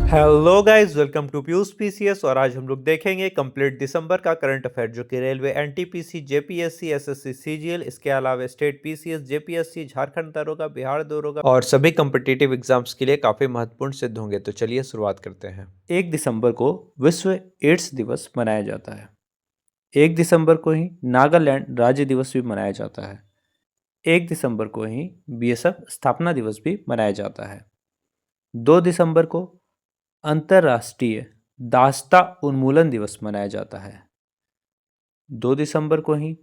Hello guys, welcome to Piyush PCS. और आज हम लोग देखेंगे कंप्लीट दिसंबर का करंट अफेयर, जो कि railway, NTPC, JPSC, SSC, CGL, इसके अलावा स्टेट पीसीएस, जेपीएससी, झारखंड दरोगा, बिहार दरोगा और सभी कॉम्पिटिटिव एग्जाम्स के लिए काफी महत्वपूर्ण सिद्ध होंगे। तो चलिए शुरुआत करते हैं। 1 दिसंबर को विश्व एड्स दिवस मनाया जाता है। 1 दिसंबर को ही नागालैंड राज्य दिवस भी मनाया जाता है। 1 दिसंबर को ही बीएसएफ स्थापना दिवस भी मनाया जाता है। 2 दिसंबर को अंतर्राष्ट्रीय दास्ता उन्मूलन दिवस मनाया जाता है। 2 दिसंबर को ही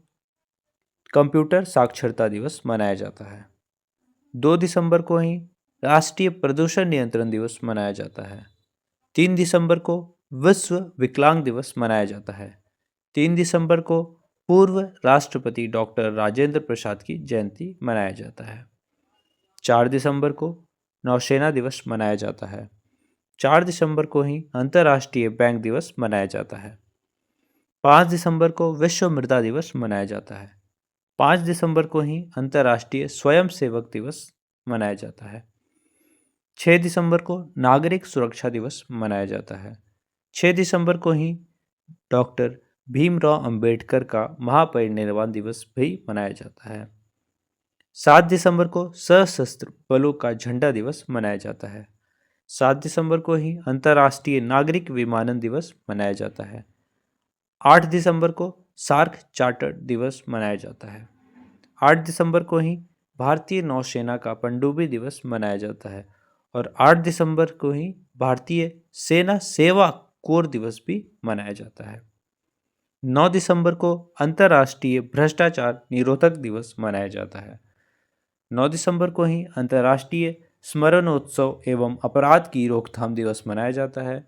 कंप्यूटर साक्षरता दिवस मनाया जाता है। 2 दिसंबर को ही राष्ट्रीय प्रदूषण नियंत्रण दिवस मनाया जाता है। 3 दिसंबर को विश्व विकलांग दिवस मनाया जाता है। 3 दिसंबर को पूर्व राष्ट्रपति डॉक्टर राजेंद्र प्रसाद की जयंती मनाया जाता है। 4 दिसंबर को नौसेना दिवस मनाया जाता है। 4 दिसंबर को ही अंतर्राष्ट्रीय बैंक दिवस मनाया जाता है। 5 दिसंबर को विश्व मृदा दिवस मनाया जाता है। 5 दिसंबर को ही अंतर्राष्ट्रीय स्वयं सेवक दिवस मनाया जाता है। 6 दिसंबर को नागरिक सुरक्षा दिवस मनाया जाता है। 6 दिसंबर को ही डॉक्टर भीमराव अंबेडकर का महापरिनिर्वाण दिवस भी मनाया जाता है। 7 दिसंबर को सशस्त्र बलों का झंडा दिवस मनाया जाता है। 7 दिसंबर को ही अंतर्राष्ट्रीय नागरिक विमानन दिवस मनाया जाता है। 8 दिसंबर को सार्क चार्टर दिवस मनाया जाता है। 8 दिसंबर को ही भारतीय नौसेना का पनडुब्बी दिवस मनाया जाता है। और 8 दिसंबर को ही भारतीय सेना सेवा कोर दिवस भी मनाया जाता है। 9 दिसंबर को अंतर्राष्ट्रीय भ्रष्टाचार निरोधक दिवस मनाया जाता है। 9 दिसंबर को ही अंतर्राष्ट्रीय स्मरणोत्सव एवं अपराध की रोकथाम दिवस मनाया जाता है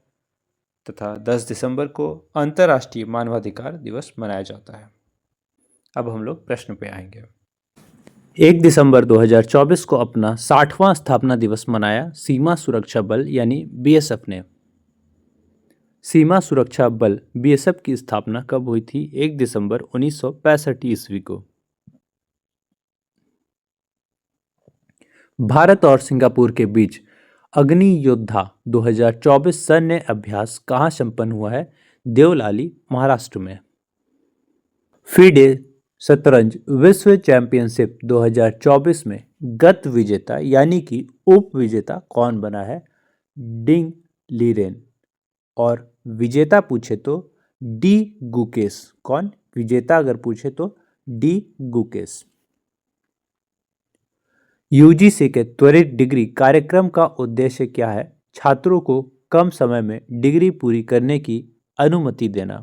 तथा 10 दिसंबर को अंतर्राष्ट्रीय मानवाधिकार दिवस मनाया जाता है। अब हम लोग प्रश्न पे आएंगे। 1 दिसंबर 2024 को अपना 60वां स्थापना दिवस मनाया सीमा सुरक्षा बल यानी बीएसएफ ने। सीमा सुरक्षा बल बीएसएफ की स्थापना कब हुई थी? 1 दिसंबर 1965 ईस्वी को। भारत और सिंगापुर के बीच अग्नि योद्धा 2024 सैन्य अभ्यास कहाँ संपन्न हुआ है? देवलाली, महाराष्ट्र में। फीडे शतरंज विश्व चैंपियनशिप 2024 में गत विजेता यानी कि उप विजेता कौन बना है? Ding Liren. और विजेता पूछे तो डी गुकेश। कौन विजेता अगर पूछे तो डी गुकेश। यूजीसी के त्वरित डिग्री कार्यक्रम का उद्देश्य क्या है? छात्रों को कम समय में डिग्री पूरी करने की अनुमति देना।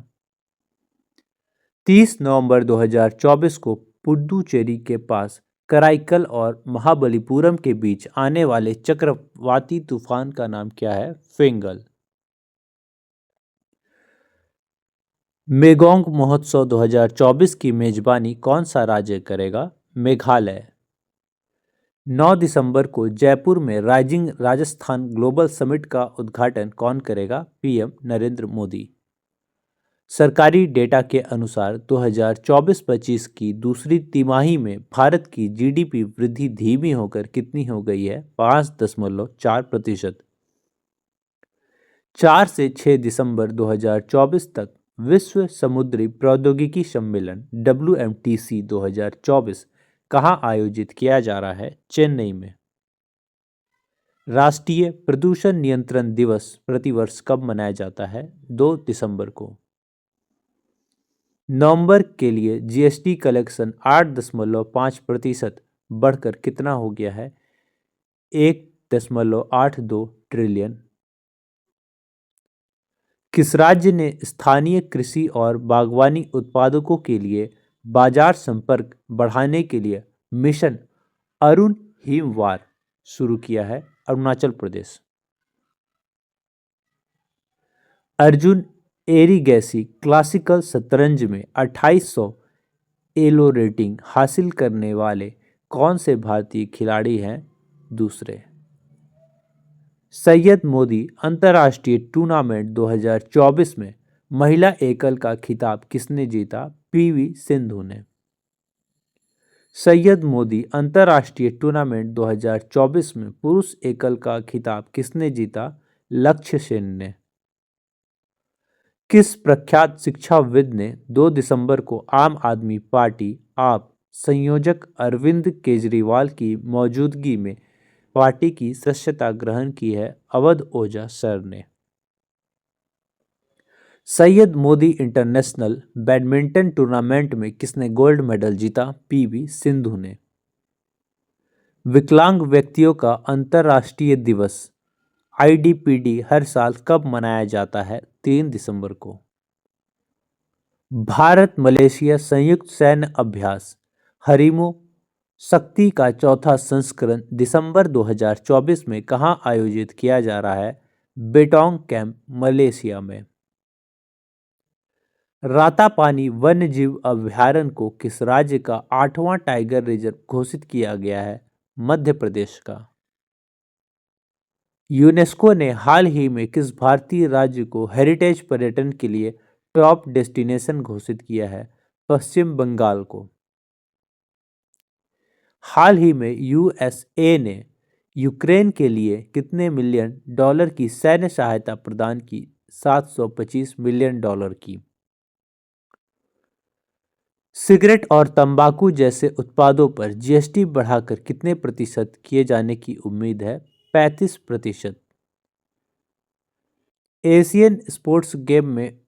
30 नवंबर 2024 को पुडुचेरी के पास कराईकल और महाबलीपुरम के बीच आने वाले चक्रवाती तूफान का नाम क्या है? फेंगल। मेगोंग महोत्सव 2024 की मेजबानी कौन सा राज्य करेगा? मेघालय। 9 दिसंबर को जयपुर में राइजिंग राजस्थान ग्लोबल समिट का उद्घाटन कौन करेगा? पीएम नरेंद्र मोदी। सरकारी डेटा के अनुसार 2024-25 की दूसरी तिमाही में भारत की जीडीपी वृद्धि धीमी होकर कितनी हो गई है? 5.4%। 4 से 6 दिसंबर 2024 तक विश्व समुद्री प्रौद्योगिकी सम्मेलन WMTC 2024 कहाँ आयोजित किया जा रहा है? चेन्नई में। राष्ट्रीय प्रदूषण नियंत्रण दिवस प्रतिवर्ष कब मनाया जाता है? 2 दिसंबर को। नवंबर के लिए जीएसटी कलेक्शन 8.5% बढ़कर कितना हो गया है? 1.82 ट्रिलियन। किस राज्य ने स्थानीय कृषि और बागवानी उत्पादकों के लिए बाजार संपर्क बढ़ाने के लिए मिशन अरुण हिमवार शुरू किया है? अरुणाचल प्रदेश। अर्जुन एरिगैसी क्लासिकल शतरंज में 2800 एलो रेटिंग हासिल करने वाले कौन से भारतीय खिलाड़ी हैं? दूसरे। सैयद मोदी अंतर्राष्ट्रीय टूर्नामेंट 2024 में महिला एकल का खिताब किसने जीता? पीवी सिंधु ने। सैयद मोदी अंतर्राष्ट्रीय टूर्नामेंट 2024 में पुरुष एकल का खिताब किसने जीता? लक्ष्य सेन ने। किस प्रख्यात शिक्षाविद ने 2 दिसंबर को आम आदमी पार्टी आप संयोजक अरविंद केजरीवाल की मौजूदगी में पार्टी की सदस्यता ग्रहण की है? अवध ओझा सर ने। Syed Modi international badminton tournament में किसने गोल्ड मेडल जीता? पीवी सिंधु ने। विकलांग व्यक्तियों का अंतर्राष्ट्रीय दिवस आईडीपीडी हर साल कब मनाया जाता है? 3 दिसंबर को। भारत मलेशिया संयुक्त सैन्य अभ्यास हरिमो शक्ति का चौथा संस्करण दिसंबर 2024 में कहां आयोजित किया जा रहा है? बेटोंग कैंप, मलेशिया में। रातापानी वन्यजीव अभयारण्य को किस राज्य का 8वां टाइगर रिजर्व घोषित किया गया है? मध्य प्रदेश का। यूनेस्को ने हाल ही में किस भारतीय राज्य को हेरिटेज पर्यटन के लिए टॉप डेस्टिनेशन घोषित किया है? पश्चिम बंगाल को। हाल ही में यूएसए ने यूक्रेन के लिए कितने मिलियन डॉलर की सैन्य सहायता प्रदान की? 725 मिलियन डॉलर की। सिगरेट और तंबाकू जैसे उत्पादों पर जीएसटी बढ़ाकर कितने प्रतिशत किए जाने की उम्मीद है? 35%। एशियन स्पोर्ट्स गेम में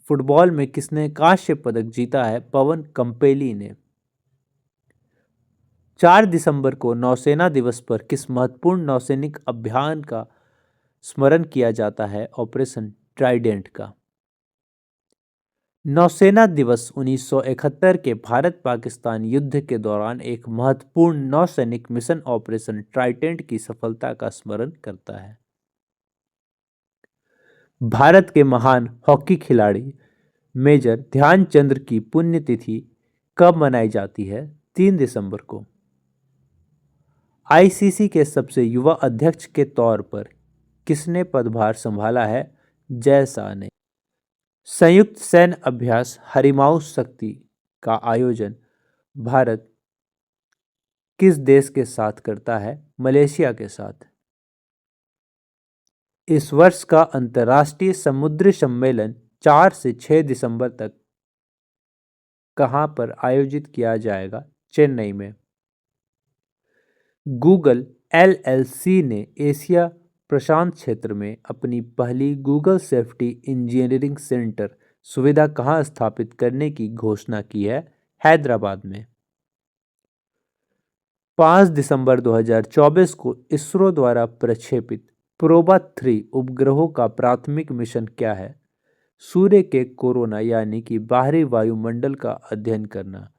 फुटबॉल में किसने कांस्य पदक जीता है? पवन कंपेली ने। 4 दिसंबर को नौसेना दिवस पर किस महत्वपूर्ण नौसैनिक अभियान का स्मरण किया जाता है? ऑपरेशन ट्राइडेंट का। नौसेना दिवस 1971 के भारत पाकिस्तान युद्ध के दौरान एक महत्वपूर्ण नौसैनिक मिशन ऑपरेशन ट्राइडेंट की सफलता का स्मरण करता है। भारत के महान हॉकी खिलाड़ी मेजर ध्यानचंद की पुण्यतिथि कब मनाई जाती है? 3 दिसंबर को। आईसीसी के सबसे युवा अध्यक्ष के तौर पर किसने पदभार संभाला है? जय शाह ने। संयुक्त सैन्य अभ्यास हरिमाऊ शक्ति का आयोजन भारत किस देश के साथ करता है? मलेशिया के साथ। इस वर्ष का अंतर्राष्ट्रीय समुद्री सम्मेलन 4 से 6 दिसंबर तक कहां पर आयोजित किया जाएगा? चेन्नई में। गूगल एलएलसी ने एशिया प्रशांत क्षेत्र में अपनी पहली गूगल सेफ्टी इंजीनियरिंग सेंटर सुविधा कहां स्थापित करने की घोषणा की है? हैदराबाद में। 5 दिसंबर 2024 को इसरो द्वारा प्रक्षेपित प्रोबा 3 उपग्रहों का प्राथमिक मिशन क्या है? सूर्य के कोरोना यानी कि बाहरी वायुमंडल का अध्ययन करना।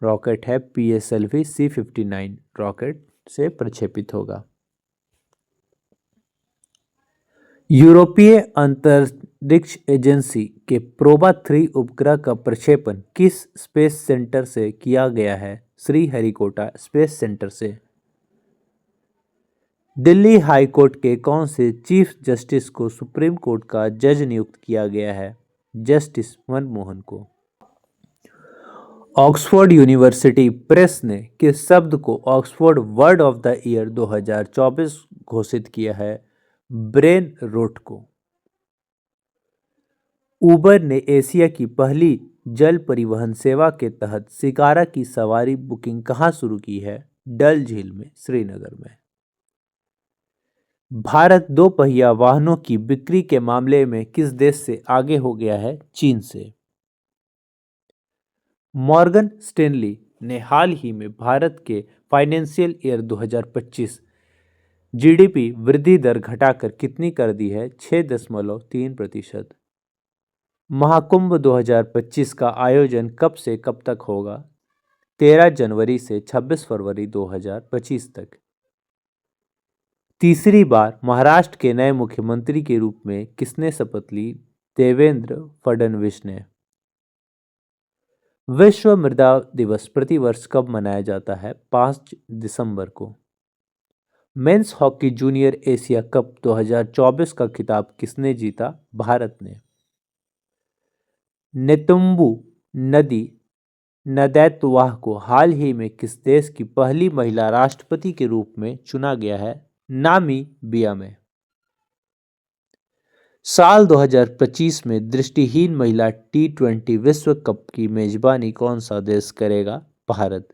रॉकेट है पीएसएलवी C-59 रॉकेट से प्रक्षेपित होगा। यूरोपीय अंतरिक्ष एजेंसी के प्रोबा 3 उपग्रह का प्रक्षेपण किस स्पेस सेंटर से किया गया है? श्रीहरिकोटा स्पेस सेंटर से। दिल्ली हाई कोर्ट के कौन से चीफ जस्टिस को सुप्रीम कोर्ट का जज नियुक्त किया गया है? जस्टिस मनमोहन को। ऑक्सफोर्ड यूनिवर्सिटी प्रेस ने किस शब्द को Oxford word of the year 2024 घोषित किया है? ब्रेन रोट को। उबर ने एशिया की पहली जल परिवहन सेवा के तहत शिकारा की सवारी बुकिंग कहां शुरू की है? डल झील में, श्रीनगर में। भारत दोपहिया वाहनों की बिक्री के मामले में किस देश से आगे हो गया है? चीन से। मॉर्गन स्टैनली ने हाल ही में भारत के फाइनेंशियल ईयर 2025 जीडीपी वृद्धि दर घटाकर कितनी कर दी है? 6.3%। महाकुंभ 2025 का आयोजन कब से कब तक होगा? 13 जनवरी से 26 फरवरी 2025 तक। तीसरी बार महाराष्ट्र के नए मुख्यमंत्री के रूप में किसने शपथ ली? देवेंद्र फडणवीस ने। विश्व मृदा दिवस प्रतिवर्ष कब मनाया जाता है? 5 दिसंबर को। Men's hockey junior Asia cup 2024 का खिताब किसने जीता? भारत ने। नेतुम्बू नदी नदैतवाह को हाल ही में किस देश की पहली महिला राष्ट्रपति के रूप में चुना गया है? नामीबिया में। साल 2025 में दृष्टिहीन महिला T20 विश्व कप की मेजबानी कौन सा देश करेगा? भारत।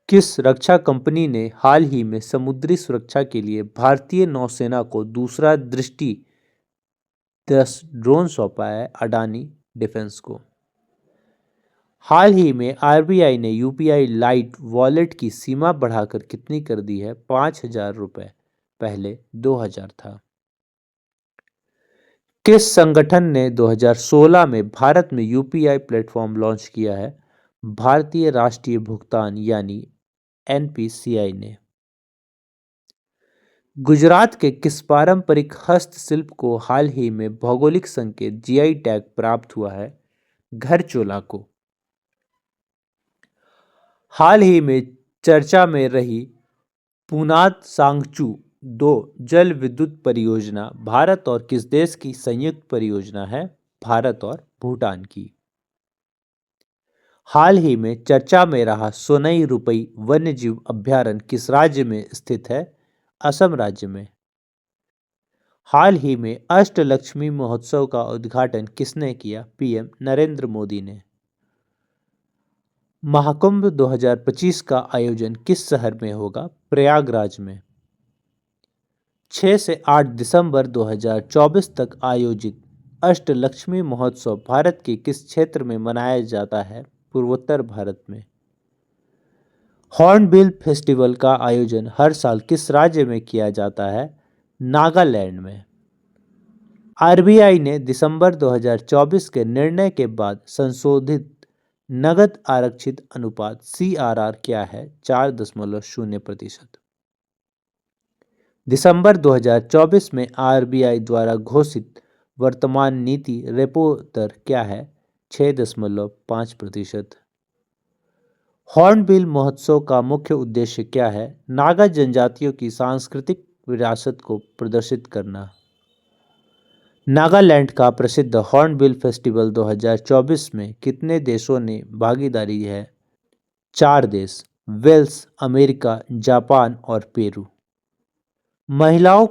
किस रक्षा कंपनी ने हाल ही में समुद्री सुरक्षा के लिए भारतीय नौसेना को दूसरा दृष्टि 10 ड्रोन सौंपा है? अडानी डिफेंस को। हाल ही में आरबीआई ने यूपीआई लाइट वॉलेट की सीमा बढ़ाकर कितनी कर दी है? 5,000 रुपए, पहले 2,000 था। किस संगठन ने 2016 में भारत में यूपीआई प्लेटफॉर्म लॉन्च किया है? भारतीय राष्ट्रीय भुगतान यानी एनपीसीआई ने। गुजरात के किस पारंपरिक हस्तशिल्प को हाल ही में भौगोलिक संकेत जीआई टैग प्राप्त हुआ है? घरचोला को। हाल ही में चर्चा में रही पुनात सांगचू 2 जल विद्युत परियोजना भारत और किस देश की संयुक्त परियोजना है? भारत और भूटान की। हाल ही में चर्चा में रहा सोनई रुपई वन्यजीव अभयारण्य किस राज्य में स्थित है? असम राज्य में। हाल ही में अष्टलक्ष्मी महोत्सव का उद्घाटन किसने किया? पीएम नरेंद्र मोदी ने। महाकुंभ 2025 का आयोजन किस शहर में होगा? प्रयागराज में। 6 से 8 दिसंबर 2024 तक आयोजित अष्टलक्ष्मी महोत्सव भारत के किस क्षेत्र में मनाया जाता है? पूर्वोत्तर भारत में। हॉर्नबिल फेस्टिवल का आयोजन हर साल किस राज्य में किया जाता है? नागालैंड में। आरबीआई ने दिसंबर 2024 के निर्णय के बाद संशोधित नगद आरक्षित अनुपात सीआरआर क्या है? 4.0%। दिसंबर 2024 में आरबीआई द्वारा घोषित वर्तमान नीति रेपो दर क्या है? 6.5%। हॉर्नबिल महोत्सव का मुख्य उद्देश्य क्या है? नागा जनजातियों की सांस्कृतिक विरासत को प्रदर्शित करना। नागालैंड का प्रसिद्ध हॉर्नबिल फेस्टिवल 2024 में कितने देशों ने भागीदारी है? 4 देश, वेल्स, अमेरिका, जापान और पेरू। महिलाओं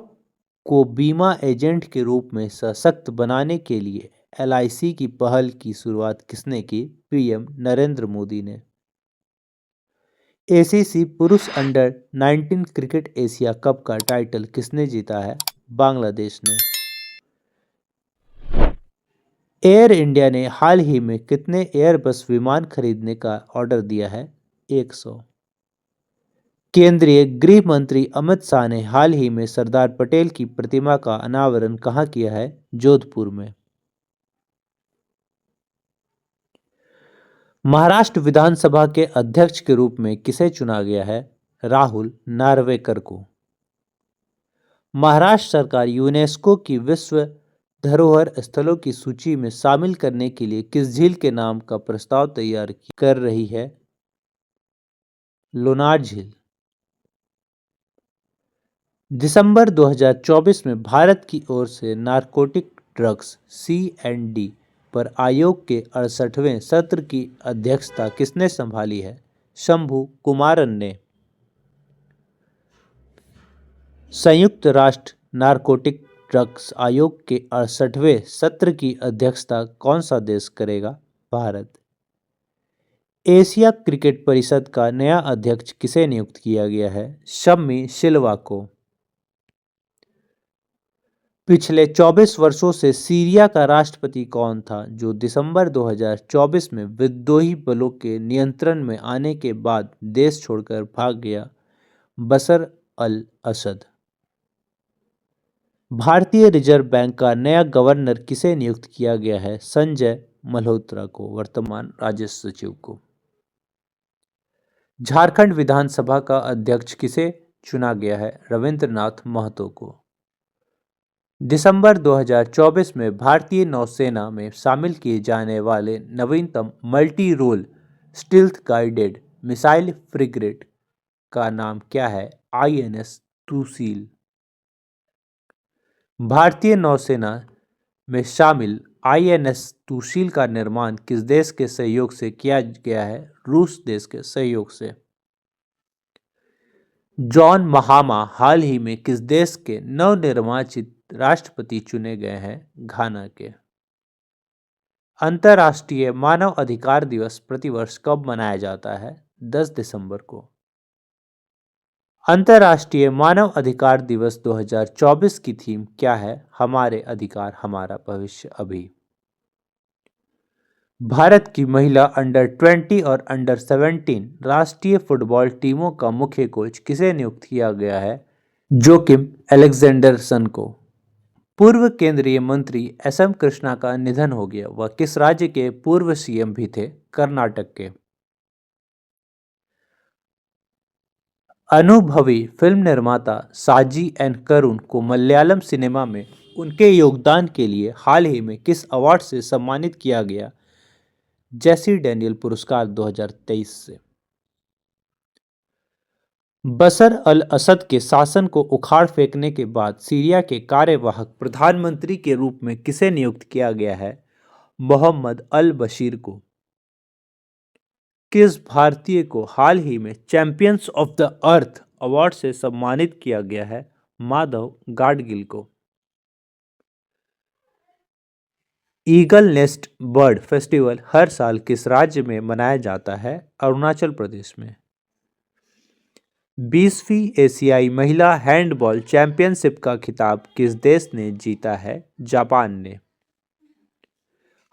को बीमा एजेंट के रूप में सशक्त बनाने के लिए एलआईसी की पहल की शुरुआत किसने की? पीएम नरेंद्र मोदी ने। एसीसी पुरुष अंडर 19 क्रिकेट एशिया कप का टाइटल किसने जीता है? बांग्लादेश ने। एयर इंडिया ने हाल ही में कितने एयरबस विमान खरीदने का ऑर्डर दिया है? 100। केंद्रीय गृह मंत्री अमित शाह ने हाल ही में सरदार पटेल की प्रतिमा का अनावरण कहाँ किया है? जोधपुर में। महाराष्ट्र विधानसभा के अध्यक्ष के रूप में किसे चुना गया है? राहुल नार्वेकर को। महाराष्ट्र सरकार यूनेस्को की विश्व धरोहर स्थलों की सूची में शामिल करने के लिए किस झील के नाम का प्रस्ताव तैयार कर रही है? लोनार झील। दिसंबर 2024 में भारत की ओर से नारकोटिक ड्रग्स सीएनडी पर आयोग के 68वें सत्र की अध्यक्षता किसने संभाली है? शंभू कुमारन ने। संयुक्त राष्ट्र नारकोटिक ड्रग्स आयोग के 68वें सत्र की अध्यक्षता कौन सा देश करेगा? भारत। एशिया क्रिकेट परिषद का नया अध्यक्ष किसे नियुक्त किया गया है? शम्मी सिल्वा को। पिछले 24 वर्षों से सीरिया का राष्ट्रपति कौन था जो दिसंबर 2024 में विद्रोही बलों के नियंत्रण में आने के बाद देश छोड़कर भाग गया? बशर अल असद। भारतीय रिजर्व बैंक का नया गवर्नर किसे नियुक्त किया गया है? संजय मल्होत्रा को, वर्तमान राजस्व सचिव को। झारखंड विधानसभा का अध्यक्ष किसे चुना गया है? रविंद्रनाथ महतो को। दिसंबर 2024 में भारतीय नौसेना में शामिल किए जाने वाले नवीनतम multi role stealth guided missile frigate का नाम क्या है? आईएनएस तुशील। भारतीय नौसेना में शामिल आईएनएस तुशील का निर्माण किस देश के सहयोग से किया गया है? रूस देश के सहयोग से। जॉन महामा हाल ही में किस देश के नवनिर्वाचित राष्ट्रपति चुने गए हैं घाना के। अंतर्राष्ट्रीय मानव अधिकार दिवस प्रतिवर्ष कब मनाया जाता है? 10 दिसंबर को। अंतर्राष्ट्रीय मानव अधिकार दिवस 2024 की थीम क्या है? हमारे अधिकार हमारा भविष्य अभी। भारत की महिला अंडर 20 और अंडर 17 राष्ट्रीय फुटबॉल टीमों का मुख्य कोच किसे नियुक्त किया गया है? जोकिम अलेक्जेंडरसन को। पूर्व केंद्रीय मंत्री एस.एम. कृष्णा का निधन हो गया। वह किस राज्य के पूर्व सीएम भी थे? कर्नाटक के। अनुभवी फिल्म निर्माता साजी एन करुण को मलयालम सिनेमा में उनके योगदान के लिए हाल ही में किस अवार्ड से सम्मानित किया गया? जेसी डैनियल पुरस्कार 2023 से। बशर अल असद के शासन को उखाड़ फेंकने के बाद सीरिया के कार्यवाहक प्रधानमंत्री के रूप में किसे नियुक्त किया गया है? मोहम्मद अल बशीर को। किस भारतीय को हाल ही में champions of the earth award से सम्मानित किया गया है? माधव गाडगिल को। ईगल नेस्ट बर्ड फेस्टिवल हर साल किस राज्य में मनाया जाता है? अरुणाचल प्रदेश में। 20वीं एशियाई महिला हैंडबॉल चैंपियनशिप का खिताब किस देश ने जीता है? जापान ने।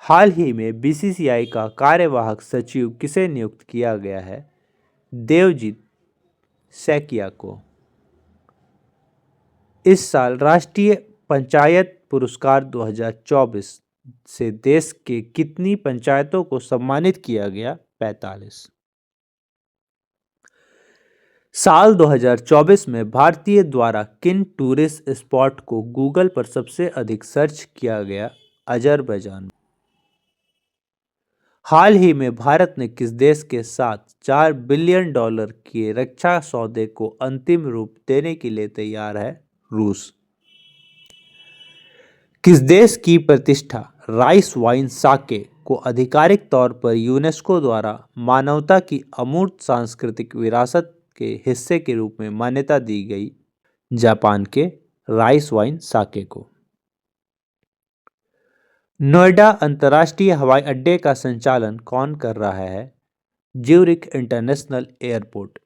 हाल ही में बीसीसीआई का कार्यवाहक सचिव किसे नियुक्त किया गया है? देवजीत सैकिया को। इस साल राष्ट्रीय पंचायत पुरस्कार 2024 से देश के कितनी पंचायतों को सम्मानित किया गया? 45। साल 2024 में भारतीय द्वारा किन टूरिस्ट स्पॉट को गूगल पर सबसे अधिक सर्च किया गया? अजरबैजान। हाल ही में भारत ने किस देश के साथ $4 बिलियन के रक्षा सौदे को अंतिम रूप देने के लिए तैयार है? रूस। किस देश की प्रतिष्ठा राइस वाइन साके को आधिकारिक तौर पर यूनेस्को द्वारा मानवता की अमूर्त सांस्कृतिक विरासत के हिस्से के रूप में मान्यता दी गई? जापान के राइस वाइन साके को। नोएडा अंतर्राष्ट्रीय हवाई अड्डे का संचालन कौन कर रहा है? Zurich international airport.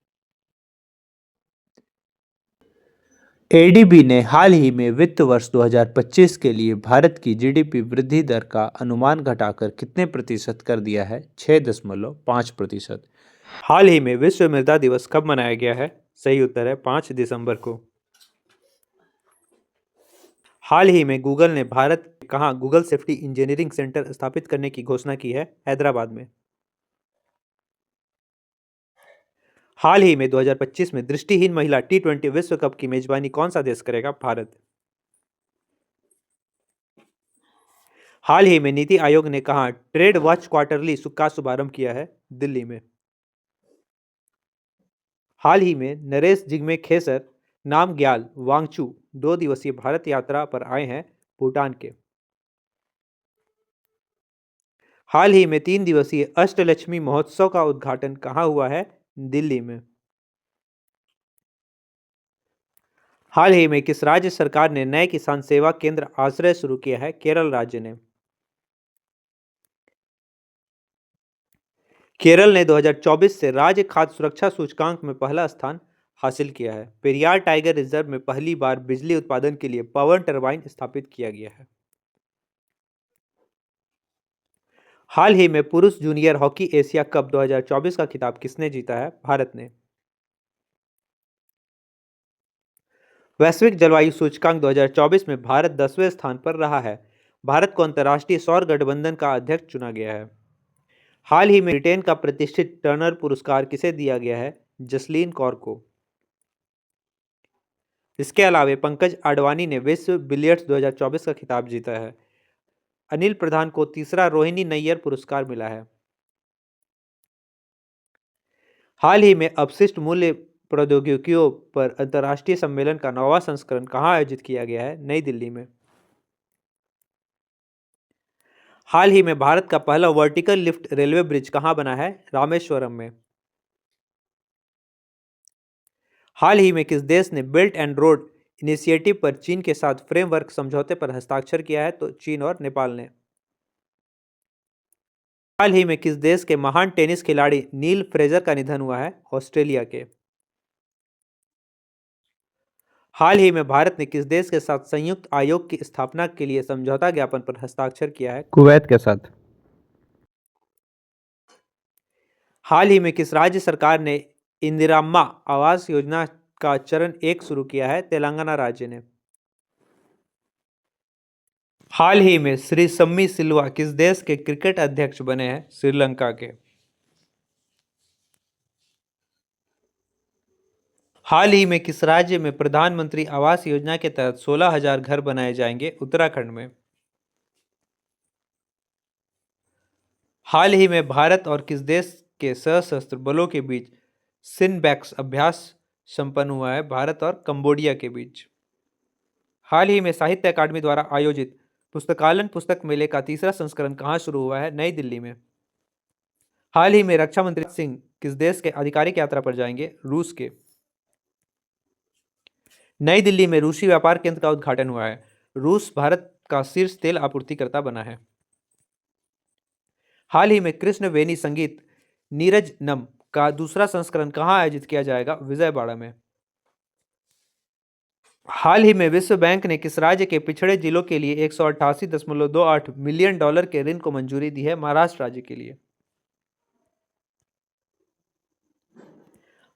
एडीबी ने हाल ही में वित्त वर्ष 2025 के लिए भारत की जीडीपी वृद्धि दर का अनुमान घटाकर कितने प्रतिशत कर दिया है? 6.5%। हाल ही में विश्व मृदा दिवस कब मनाया गया है? सही उत्तर है 5 दिसंबर को। हाल ही में गूगल ने भारत में कहाँ गूगल सेफ्टी इंजीनियरिंग सेंटर स्थापित करने की घोषणा की है? हैदराबाद में। हाल ही में 2025 में दृष्टिहीन महिला T20 विश्व कप की मेजबानी कौन सा देश करेगा? भारत। हाल ही में नीति आयोग ने कहाँ ट्रेड वॉच क्वार्टरली का शुभारंभ किया है? दिल्ली में। हाल ही में नरेश जिग्मे खेसर नामग्याल वांगचू 2 दिवसीय भारत यात्रा पर आए हैं भूटान के। हाल ही में 3 दिवसीय अष्टलक्ष्मी महोत्सव का उद्घाटन कहाँ हुआ है? दिल्ली में। हाल ही में किस राज्य सरकार ने नए किसान सेवा केंद्र आश्रय शुरू किया है? केरल राज्य ने। केरल ने 2024 से राज्य खाद्य सुरक्षा सूचकांक में पहला स्थान हासिल किया है। पेरियार टाइगर रिजर्व में पहली बार बिजली उत्पादन के लिए पवन टरबाइन स्थापित किया गया है। हाल ही में पुरुष जूनियर हॉकी एशिया कप 2024 का खिताब किसने जीता है? भारत ने। वैश्विक जलवायु सूचकांक 2024 में भारत 10वें स्थान पर रहा है। भारत को अंतर्राष्ट्रीय सौर गठबंधन का अध्यक्ष चुना गया है। हाल ही में ब्रिटेन का प्रतिष्ठित टर्नर पुरस्कार किसे दिया गया है? जसलीन कौर को। इसके अलावा पंकज आडवाणी ने विश्व बिलियर्ड्स 2024 का खिताब जीता है। अनिल प्रधान को तीसरा रोहिणी नैयर पुरस्कार मिला है। हाल ही में अपशिष्ट मूल्य प्रौद्योगिकियों पर अंतर्राष्ट्रीय सम्मेलन का 9वां संस्करण कहाँ आयोजित किया गया है? नई दिल्ली में। हाल ही में भारत का पहला वर्टिकल लिफ्ट रेलवे ब्रिज कहाँ बना है? रामेश्वरम में। हाल ही में किस देश ने बेल्ट एंड रोड इनिशिएटिव पर चीन के साथ फ्रेमवर्क समझौते पर हस्ताक्षर किया है तो चीन और नेपाल ने। हाल ही में किस देश के महान टेनिस खिलाड़ी नील फ्रेजर का निधन हुआ है? ऑस्ट्रेलिया के। हाल ही में भारत ने किस देश के साथ संयुक्त आयोग की स्थापना के लिए समझौता ज्ञापन पर हस्ताक्षर किया है? कुवैत के साथ। हाल ही में किस राज्य सरकार ने इंदिराम्मा आवास योजना का चरण 1 शुरू किया है? तेलंगाना राज्य ने। हाल ही में श्री सम्मी सिल्वा किस देश के क्रिकेट अध्यक्ष बने हैं? श्रीलंका के। हाल ही में किस राज्य में प्रधानमंत्री आवास योजना के तहत 16,000 घर बनाए जाएंगे? उत्तराखंड में। हाल ही में भारत और किस देश के सशस्त्र बलों के बीच सिनबैक्स अभ्यास संपन्न हुआ है? भारत और कंबोडिया के बीच। हाल ही में साहित्य अकादमी द्वारा आयोजित पुस्तकालन पुस्तक मेले का तीसरा संस्करण कहाँ शुरू हुआ है? नई दिल्ली में। हाल ही में रक्षा मंत्री सिंह किस देश के आधिकारिक यात्रा पर जाएंगे? रूस के। नई दिल्ली में रूसी व्यापार केंद्र का उद्घाटन हुआ है। रूस भारत का शीर्ष तेल आपूर्तिकर्ता बना है। हाल ही में कृष्ण वेनी संगीत नीरज नम का दूसरा संस्करण कहाँ आयोजित किया जाएगा? विजयवाड़ा में। हाल ही में विश्व बैंक ने किस राज्य के पिछड़े जिलों के लिए 188.28 मिलियन डॉलर के ऋण को मंजूरी दी है? महाराष्ट्र राज्य के लिए।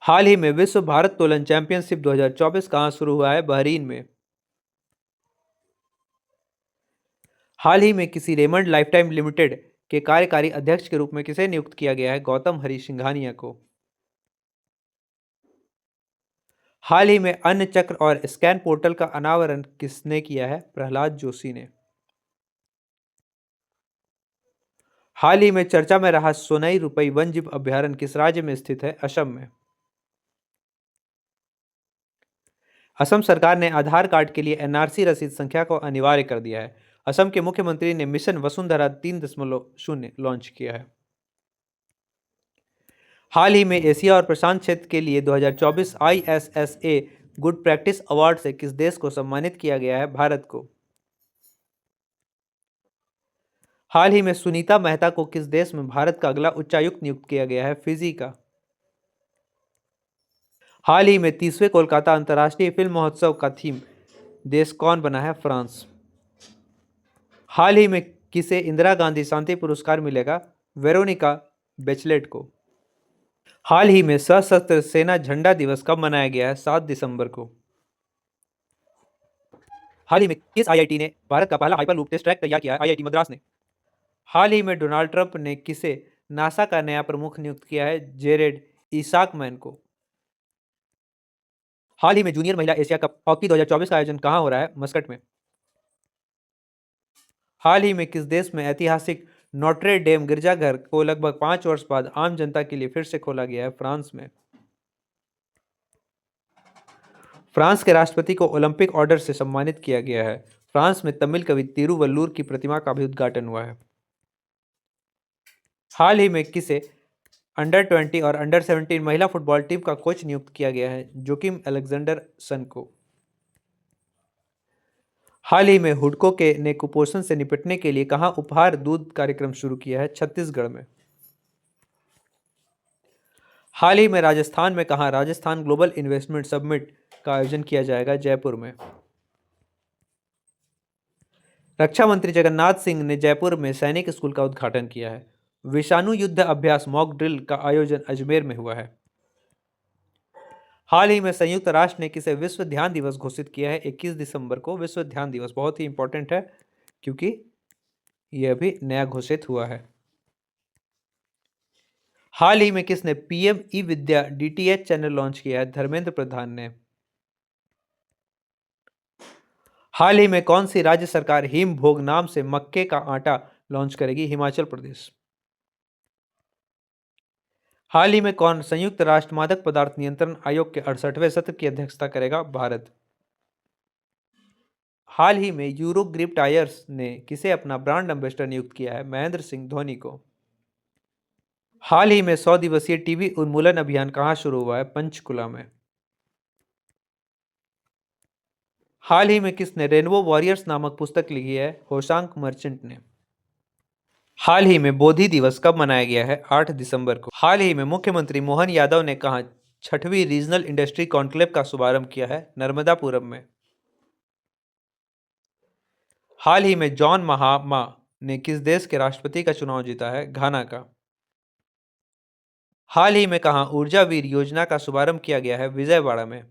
हाल ही में विश्व भारत तोलन चैंपियनशिप 2024 कहाँ शुरू हुआ है? बहरीन में। हाल ही में किसी रेमंड लाइफटाइम लिमिटेड के कार्यकारी अध्यक्ष के रूप में किसे नियुक्त किया गया है? गौतम हरी सिंघानिया को। हाल ही में अन्न चक्र और स्कैन पोर्टल का अनावरण किसने किया है? प्रहलाद जोशी ने। हाल ही में चर्चा में रहा सोनई रुपई वन्यजीव अभ्यारण्य किस राज्य में स्थित है? असम में। असम सरकार ने आधार कार्ड के लिए एनआरसी रसीद संख्या को अनिवार्य कर दिया है। असम के मुख्यमंत्री ने मिशन वसुंधरा 3.0 लॉन्च किया है। हाल ही में एशिया और प्रशांत क्षेत्र के लिए 2024 ISSA गुड प्रैक्टिस अवार्ड से किस देश को सम्मानित किया गया है? भारत को। हाल ही में सुनीता मेहता को किस देश में भारत का अगला उच्चायुक्त नियुक्त किया गया है? फिजी का। हाल ही में 30वें कोलकाता अंतर्राष्ट्रीय फिल्म महोत्सव का थीम देश कौन बना है? फ्रांस। हाल ही में किसे इंदिरा गांधी शांति पुरस्कार मिलेगा? वेरोनिका बेचलेट को। हाल ही में सशस्त्र सेना झंडा दिवस कब मनाया गया है? 7 दिसंबर को। हाल ही में किस आईआईटी ने भारत का पहला हाइपरलूप टेस्ट ट्रैक तैयार किया है? आईआईटी मद्रास ने। हाल ही में डोनाल्ड ट्रंप ने किसे नासा का नया प्रमुख नियुक्त किया है? जेरेड इसाकमैन को। हाल ही में जूनियर महिला एशिया कप हॉकी 2024 का आयोजन कहां हो रहा है? मस्कट में। हाल ही में किस देश में ऐतिहासिक नोट्रे डेम गिरजाघर को लगभग 5 वर्ष बाद आम जनता के लिए फिर से खोला गया है? फ्रांस में। फ्रांस के राष्ट्रपति को ओलंपिक ऑर्डर से सम्मानित किया गया है। फ्रांस में तमिल कवि तिरुवल्लुर की प्रतिमा का भी उद्घाटन हुआ है। हाल ही में किसे अंडर 20 और अंडर 17 महिला फुटबॉल टीम का कोच नियुक्त किया गया है? जोकिम अलेक्जेंडर सन को। हाल ही में हुडको के ने कुपोषण से निपटने के लिए कहां उपहार दूध कार्यक्रम शुरू किया है? छत्तीसगढ़ में। हाल ही में राजस्थान में कहां राजस्थान ग्लोबल इन्वेस्टमेंट समिट का आयोजन किया जाएगा? जयपुर में। रक्षा मंत्री जगन्नाथ सिंह ने जयपुर में सैनिक स्कूल का उद्घाटन किया है। विषाणु युद्ध अभ्यास मॉक ड्रिल का आयोजन अजमेर में हुआ है। हाल ही में संयुक्त राष्ट्र ने किसे विश्व ध्यान दिवस घोषित किया है? 21 दिसंबर को विश्व ध्यान दिवस बहुत ही इंपॉर्टेंट है क्योंकि यह अभी नया घोषित हुआ है। हाल ही में किसने पीएम ई विद्या डीटीएच चैनल लॉन्च किया है? धर्मेंद्र प्रधान ने। हाल ही में कौन सी राज्य सरकार हिम भोग नाम से मक्के का आटा लॉन्च करेगी? हिमाचल प्रदेश। हाल ही में कौन संयुक्त राष्ट्र मादक पदार्थ नियंत्रण आयोग के 68वें सत्र की अध्यक्षता करेगा? भारत। हाल ही में यूरो ग्रिप टायर्स ने किसे अपना ब्रांड एम्बेसडर नियुक्त किया है? महेंद्र सिंह धोनी को। हाल ही में 100 दिवसीय टीबी उन्मूलन अभियान कहाँ शुरू हुआ है? पंचकुला में। हाल ही में किसने रेनबो वॉरियर्स नामक पुस्तक लिखी है? होशांग मर्चेंट ने। हाल ही में बोधि दिवस कब मनाया गया है? 8 दिसंबर को। हाल ही में मुख्यमंत्री मोहन यादव ने कहा छठवीं रीजनल इंडस्ट्री कॉन्क्लेव का शुभारंभ किया है? नर्मदापुरम में। हाल ही में जॉन महामा ने किस देश के राष्ट्रपति का चुनाव जीता है? घाना का। हाल ही में कहा ऊर्जा वीर योजना का शुभारंभ किया गया है? विजयवाड़ा में।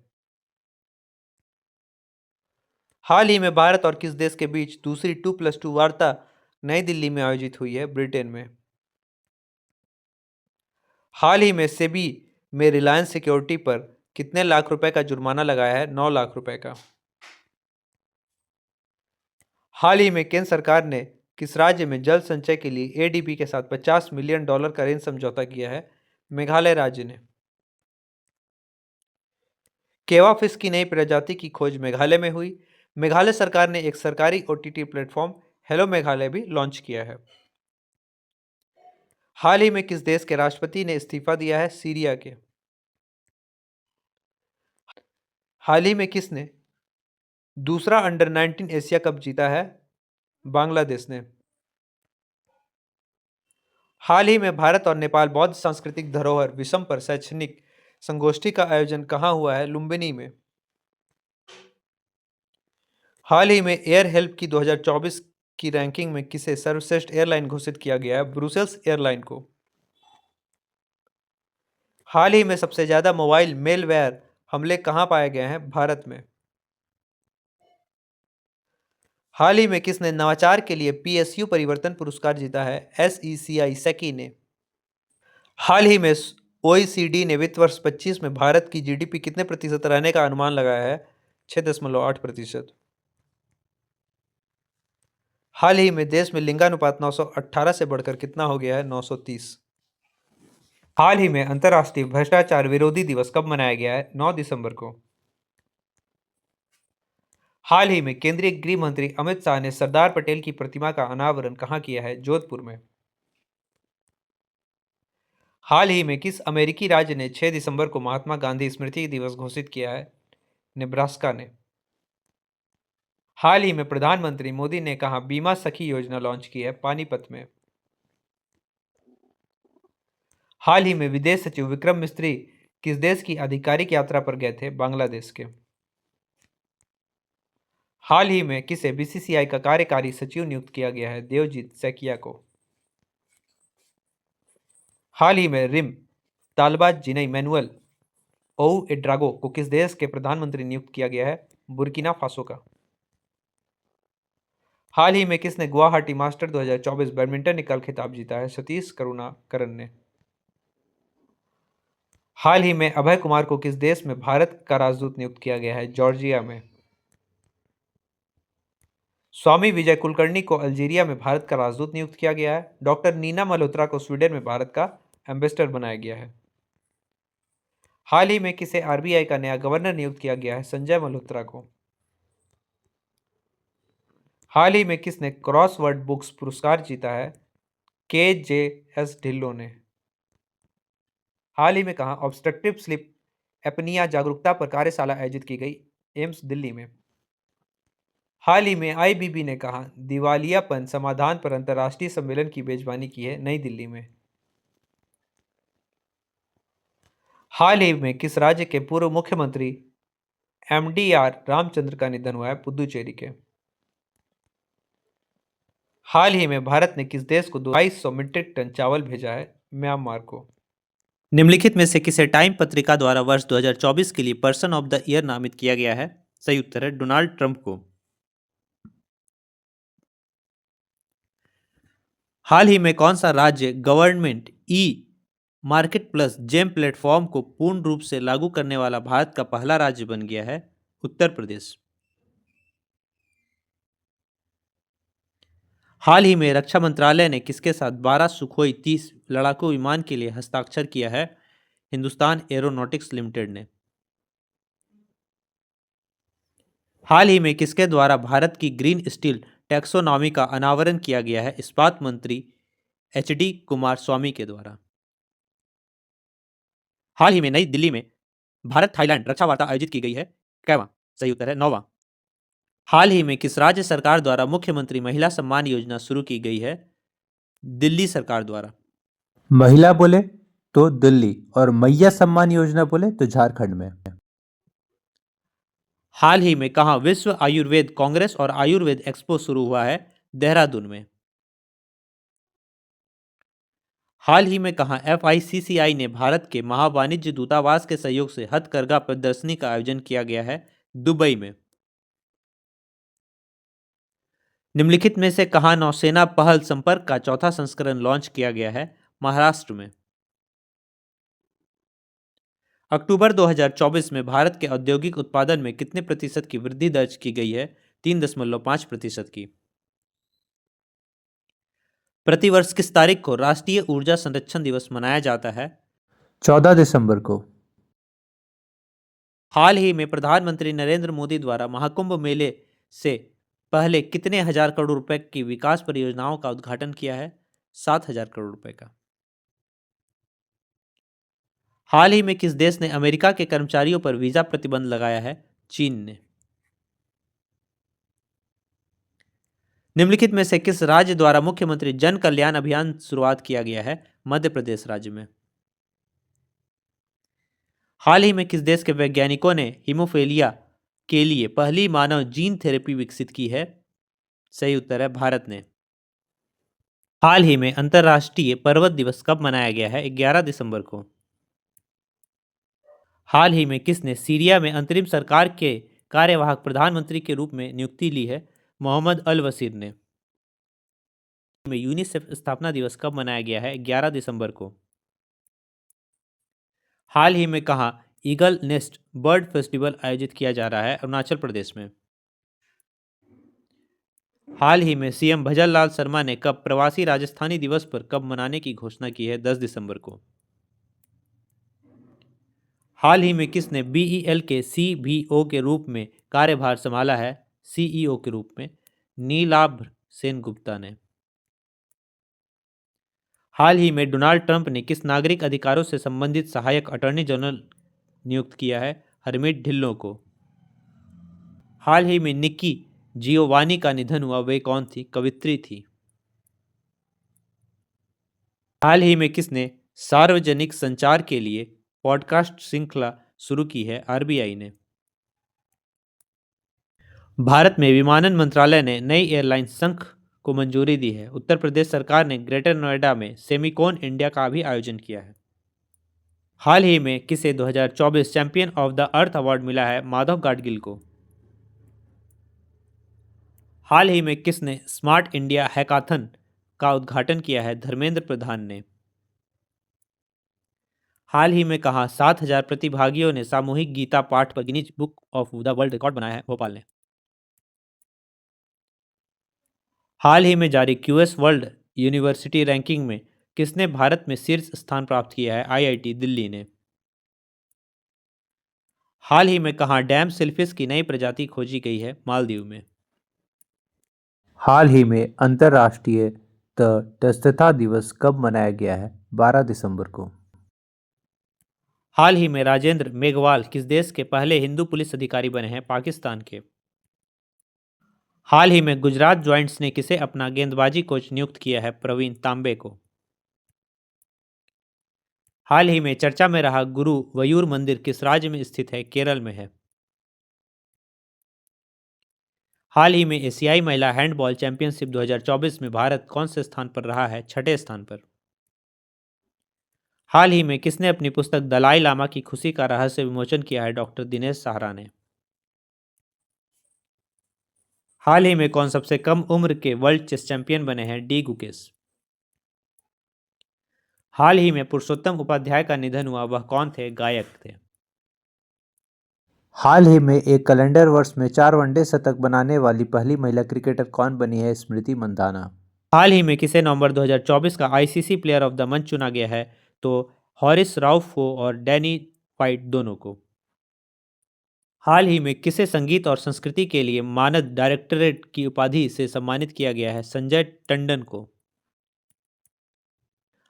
हाल ही में भारत और किस देश के बीच दूसरी 2+2 वार्ता नई दिल्ली में आयोजित हुई है? ब्रिटेन में। हाल ही में सेबी में रिलायंस सिक्योरिटी पर कितने लाख रुपए का जुर्माना लगाया है? 9 लाख रुपए का। हाल ही में केंद्र सरकार ने किस राज्य में जल संचय के लिए एडीबी के साथ $50 मिलियन का ऋण समझौता किया है? मेघालय राज्य ने। केवा फिश की नई प्रजाति की खोज मेघालय में हुई। मेघालय सरकार ने एक सरकारी ओटीटी प्लेटफॉर्म हेलो मेघालय भी लॉन्च किया है। हाल ही में किस देश के राष्ट्रपति ने इस्तीफा दिया है? सीरिया के। हाल ही में किसने दूसरा अंडर 19 एशिया कप जीता है? बांग्लादेश ने। हाल ही में भारत और नेपाल बौद्ध सांस्कृतिक धरोहर विषम पर शैक्षणिक संगोष्ठी का आयोजन कहाँ हुआ है? लुम्बिनी में। हाल ही में एयर हेल्प की 2024 की रैंकिंग में किसे सर्वश्रेष्ठ एयरलाइन घोषित किया गया है? ब्रुसेल्स एयरलाइन को। हाल ही में सबसे ज्यादा मोबाइल मेलवेयर हमले कहाँ पाए गए हैं? भारत में। हाल ही में किसने नवाचार के लिए पीएसयू परिवर्तन पुरस्कार जीता है? एसईसीआई सेकी ने। हाल ही में ओईसीडी ने वित्त वर्ष 25 में भारत की जीडीपी कितने प्रतिशत रहने का अनुमान लगाया है? 6.8%। हाल ही में देश में लिंगानुपात 918 से बढ़कर कितना हो गया है? 930। हाल ही में अंतर्राष्ट्रीय भ्रष्टाचार विरोधी दिवस कब मनाया गया है? 9 दिसंबर को। हाल ही में केंद्रीय गृह मंत्री अमित शाह ने सरदार पटेल की प्रतिमा का अनावरण कहाँ किया है? जोधपुर में। हाल ही में किस अमेरिकी राज्य ने 6 दिसंबर को महात्मा गांधी स्मृति दिवस घोषित किया है? नेब्रास्का ने। हाल ही में प्रधानमंत्री मोदी ने कहा बीमा सखी योजना लॉन्च की है? पानीपत में। हाल ही में विदेश सचिव विक्रम मिस्री किस देश की आधिकारिक यात्रा पर गए थे? बांग्लादेश के। हाल ही में किसे बीसीसीआई का कार्यकारी सचिव नियुक्त किया गया है? देवजीत सैकिया को। हाल ही में रिम तालबाज जिनई मैनुअल ओऊ एड्रागो को किस देश के प्रधानमंत्री नियुक्त किया गया है? बुर्किना फासो का। हाल ही में किसने गुवाहाटी मास्टर 2024 बैडमिंटन निकाल खिताब जीता है? सतीश करुणाकरन ने। हाल ही में अभय कुमार को किस देश में भारत का राजदूत नियुक्त किया गया है? जॉर्जिया में। स्वामी विजय कुलकर्णी को अल्जीरिया में भारत का राजदूत नियुक्त किया गया है। डॉक्टर नीना मल्होत्रा को स्वीडन में भारत का एम्बेसडर बनाया गया है। हाल ही में किसे आरबीआई का नया गवर्नर नियुक्त किया गया है? संजय मल्होत्रा को। हाल ही में किसने क्रॉसवर्ड बुक्स पुरस्कार जीता है? के जे एस ढिल्लों ने। हाल ही में कहा ऑब्स्ट्रक्टिव स्लीप एपनिया जागरूकता पर कार्यशाला आयोजित की गई? एम्स दिल्ली में। हाल ही में आईबीबी ने कहा दिवालियापन समाधान पर अंतर्राष्ट्रीय सम्मेलन की मेजबानी की है? नई दिल्ली में। हाल ही में किस राज्य के पूर्व मुख्यमंत्री एमडीआर रामचंद्र का निधन हुआ है? पुदुचेरी के। हाल ही में भारत ने किस देश को 2200 मीट्रिक टन चावल भेजा है? म्यांमार को। निम्नलिखित में से किसे टाइम पत्रिका द्वारा वर्ष 2024 के लिए पर्सन ऑफ द ईयर नामित किया गया है? सही उत्तर है डोनाल्ड ट्रंप को। हाल ही में कौन सा राज्य government e market plus GeM platform को पूर्ण रूप से लागू करने वाला भारत का पहला राज्य बन गया है? उत्तर प्रदेश। हाल ही में रक्षा मंत्रालय ने किसके साथ 12 सुखोई 30 लड़ाकू विमान के लिए हस्ताक्षर किया है? हिंदुस्तान एरोनॉटिक्स लिमिटेड ने। हाल ही में किसके द्वारा भारत की ग्रीन स्टील टैक्सोनॉमी का अनावरण किया गया है? इस्पात मंत्री एचडी कुमार स्वामी के द्वारा। हाल ही में नई दिल्ली में भारत थाईलैंड रक्षा वार्ता आयोजित की गई है? कैवा? सही उत्तर है नौवां। हाल ही में किस राज्य सरकार द्वारा मुख्यमंत्री महिला सम्मान योजना शुरू की गई है? दिल्ली सरकार द्वारा। महिला बोले तो दिल्ली और मैया सम्मान योजना बोले तो झारखंड में। हाल ही में कहाँ विश्व आयुर्वेद कांग्रेस और आयुर्वेद एक्सपो शुरू हुआ है? देहरादून में। हाल ही में कहाँ FICCI ने भारत के महावाणिज्य दूतावास के सहयोग से हथकरघा प्रदर्शनी का आयोजन किया गया है? दुबई में। निम्नलिखित में से कहाँ नौसेना पहल संपर्क का चौथा संस्करण लॉन्च किया गया है? महाराष्ट्र में। अक्टूबर 2024 में भारत के औद्योगिक उत्पादन में कितने प्रतिशत की वृद्धि दर्ज की गई है? 3.5% की। प्रतिवर्ष किस तारीख को राष्ट्रीय ऊर्जा संरक्षण दिवस मनाया जाता है? 14 दिसंबर को। हाल ही में प्रधानमंत्री नरेंद्र मोदी द्वारा महाकुंभ मेले से पहले कितने हजार करोड़ रुपए की विकास परियोजनाओं का उद्घाटन किया है? 7,000 करोड़ रुपए का। हाल ही में किस देश ने अमेरिका के कर्मचारियों पर वीजा प्रतिबंध लगाया है? चीन ने। निम्नलिखित में से किस राज्य द्वारा मुख्यमंत्री जन कल्याण अभियान शुरुआत किया गया है? मध्य प्रदेश राज्य में। हाल ही में किस देश के वैज्ञानिकों ने हीमोफीलिया के लिए पहली मानव जीन थेरेपी विकसित की है? सही उत्तर है भारत ने। हाल ही में अंतर्राष्ट्रीय पर्वत दिवस कब मनाया गया है? 11 दिसंबर को। हाल ही में किसने सीरिया में अंतरिम सरकार के कार्यवाहक प्रधानमंत्री के रूप में नियुक्ति ली है? मोहम्मद अल वसीर ने। में यूनिसेफ स्थापना दिवस कब मनाया गया है? 11 दिसंबर को। हाल ही में कहाँ ईगल नेस्ट बर्ड फेस्टिवल आयोजित किया जा रहा है? अरुणाचल प्रदेश में। हाल ही में सीएम भजन लाल शर्मा ने कब प्रवासी राजस्थानी दिवस पर कब मनाने की घोषणा की है? 10 दिसंबर को। हाल ही में किसने BEL के CBO के रूप में कार्यभार संभाला है? CEO के रूप में नीलाभ सेन गुप्ता ने। हाल ही में डोनाल्ड ट्रंप ने किस नागरिक अधिकारों से संबंधित सहायक अटॉर्नी जनरल नियुक्त किया है? हरमीत ढिल्लों को। हाल ही में निक्की जियोवानी का निधन हुआ, वे कौन थी? कवित्री थी। हाल ही में किसने सार्वजनिक संचार के लिए पॉडकास्ट श्रृंखला शुरू की है? RBI ने। भारत में विमानन मंत्रालय ने नई एयरलाइन संख को मंजूरी दी है। उत्तर प्रदेश सरकार ने ग्रेटर नोएडा में सेमिकॉन इंडिया का भी आयोजन किया है। हाल ही में किसे 2024 champion of the earth award मिला है? माधव गाडगिल को। हाल ही में किसने स्मार्ट इंडिया हैकाथन का उद्घाटन किया है? धर्मेंद्र प्रधान ने। हाल ही में कहा 7,000 प्रतिभागियों ने सामूहिक गीता पाठ पर Guinness book of the world record बनाया है? भोपाल ने। हाल ही में जारी QS वर्ल्ड यूनिवर्सिटी रैंकिंग में किसने भारत में शीर्ष स्थान प्राप्त किया है? IIT दिल्ली ने। हाल ही में कहाँ डैम सेलफिश की नई प्रजाति खोजी गई है? मालदीव में। हाल ही में अंतर्राष्ट्रीय तटस्थता दिवस कब मनाया गया है? 12 दिसंबर को। हाल ही में राजेंद्र मेघवाल किस देश के पहले हिंदू पुलिस अधिकारी बने हैं? पाकिस्तान के। हाल ही में गुजरात जॉइंट्स ने किसे अपना गेंदबाजी कोच नियुक्त किया है? प्रवीण तांबे को। हाल ही में चर्चा में रहा गुरुवयूर मंदिर किस राज्य में स्थित है? केरल में है। हाल ही में एशियाई महिला हैंडबॉल चैंपियनशिप 2024 में भारत कौन से स्थान पर रहा है? छठे स्थान पर। हाल ही में किसने अपनी पुस्तक दलाई लामा की खुशी का रहस्य विमोचन किया है? डॉक्टर दिनेश सहारा ने। हाल ही में कौन सबसे कम उम्र के वर्ल्ड चेस चैंपियन बने हैं? डी गुकेश। हाल ही में पुरुषोत्तम उपाध्याय का निधन हुआ, वह कौन थे? गायक थे। हाल ही में एक कैलेंडर वर्ष में 4 वनडे शतक बनाने वाली पहली महिला क्रिकेटर कौन बनी है? स्मृति मंधाना। हाल ही में किसे नवंबर 2024 का ICC player of the month चुना गया है? तो हॉरिस राउफ को और डैनी वाइट दोनों को। हाल ही में किसे संगीत और संस्कृति के लिए मानद डायरेक्टरेट की उपाधि से सम्मानित किया गया है? संजय टंडन को।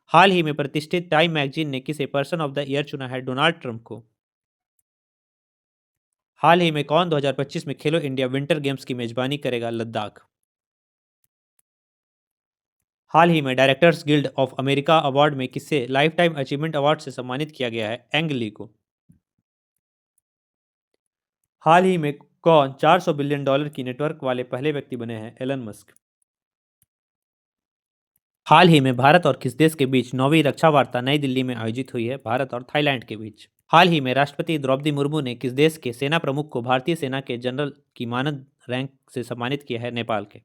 हाल ही में प्रतिष्ठित टाइम मैगजीन ने किसे पर्सन ऑफ द ईयर चुना है? डोनाल्ड ट्रंप को। हाल ही में कौन 2025 में खेलो इंडिया विंटर गेम्स की मेजबानी करेगा? लद्दाख। हाल ही में directors guild of America award में किसे लाइफ टाइम अचीवमेंट अवार्ड से सम्मानित किया गया है? एंग ली को। हाल ही में कौन 400 बिलियन डॉलर की नेटवर्क वाले पहले व्यक्ति बने हैं? Elon Musk. हाल ही में भारत और किस देश के बीच 9वीं रक्षा वार्ता नई दिल्ली में आयोजित हुई है? भारत और थाईलैंड के बीच। हाल ही में राष्ट्रपति द्रौपदी मुर्मू ने किस देश के सेना प्रमुख को भारतीय सेना के जनरल की मानद रैंक से सम्मानित किया है? नेपाल के।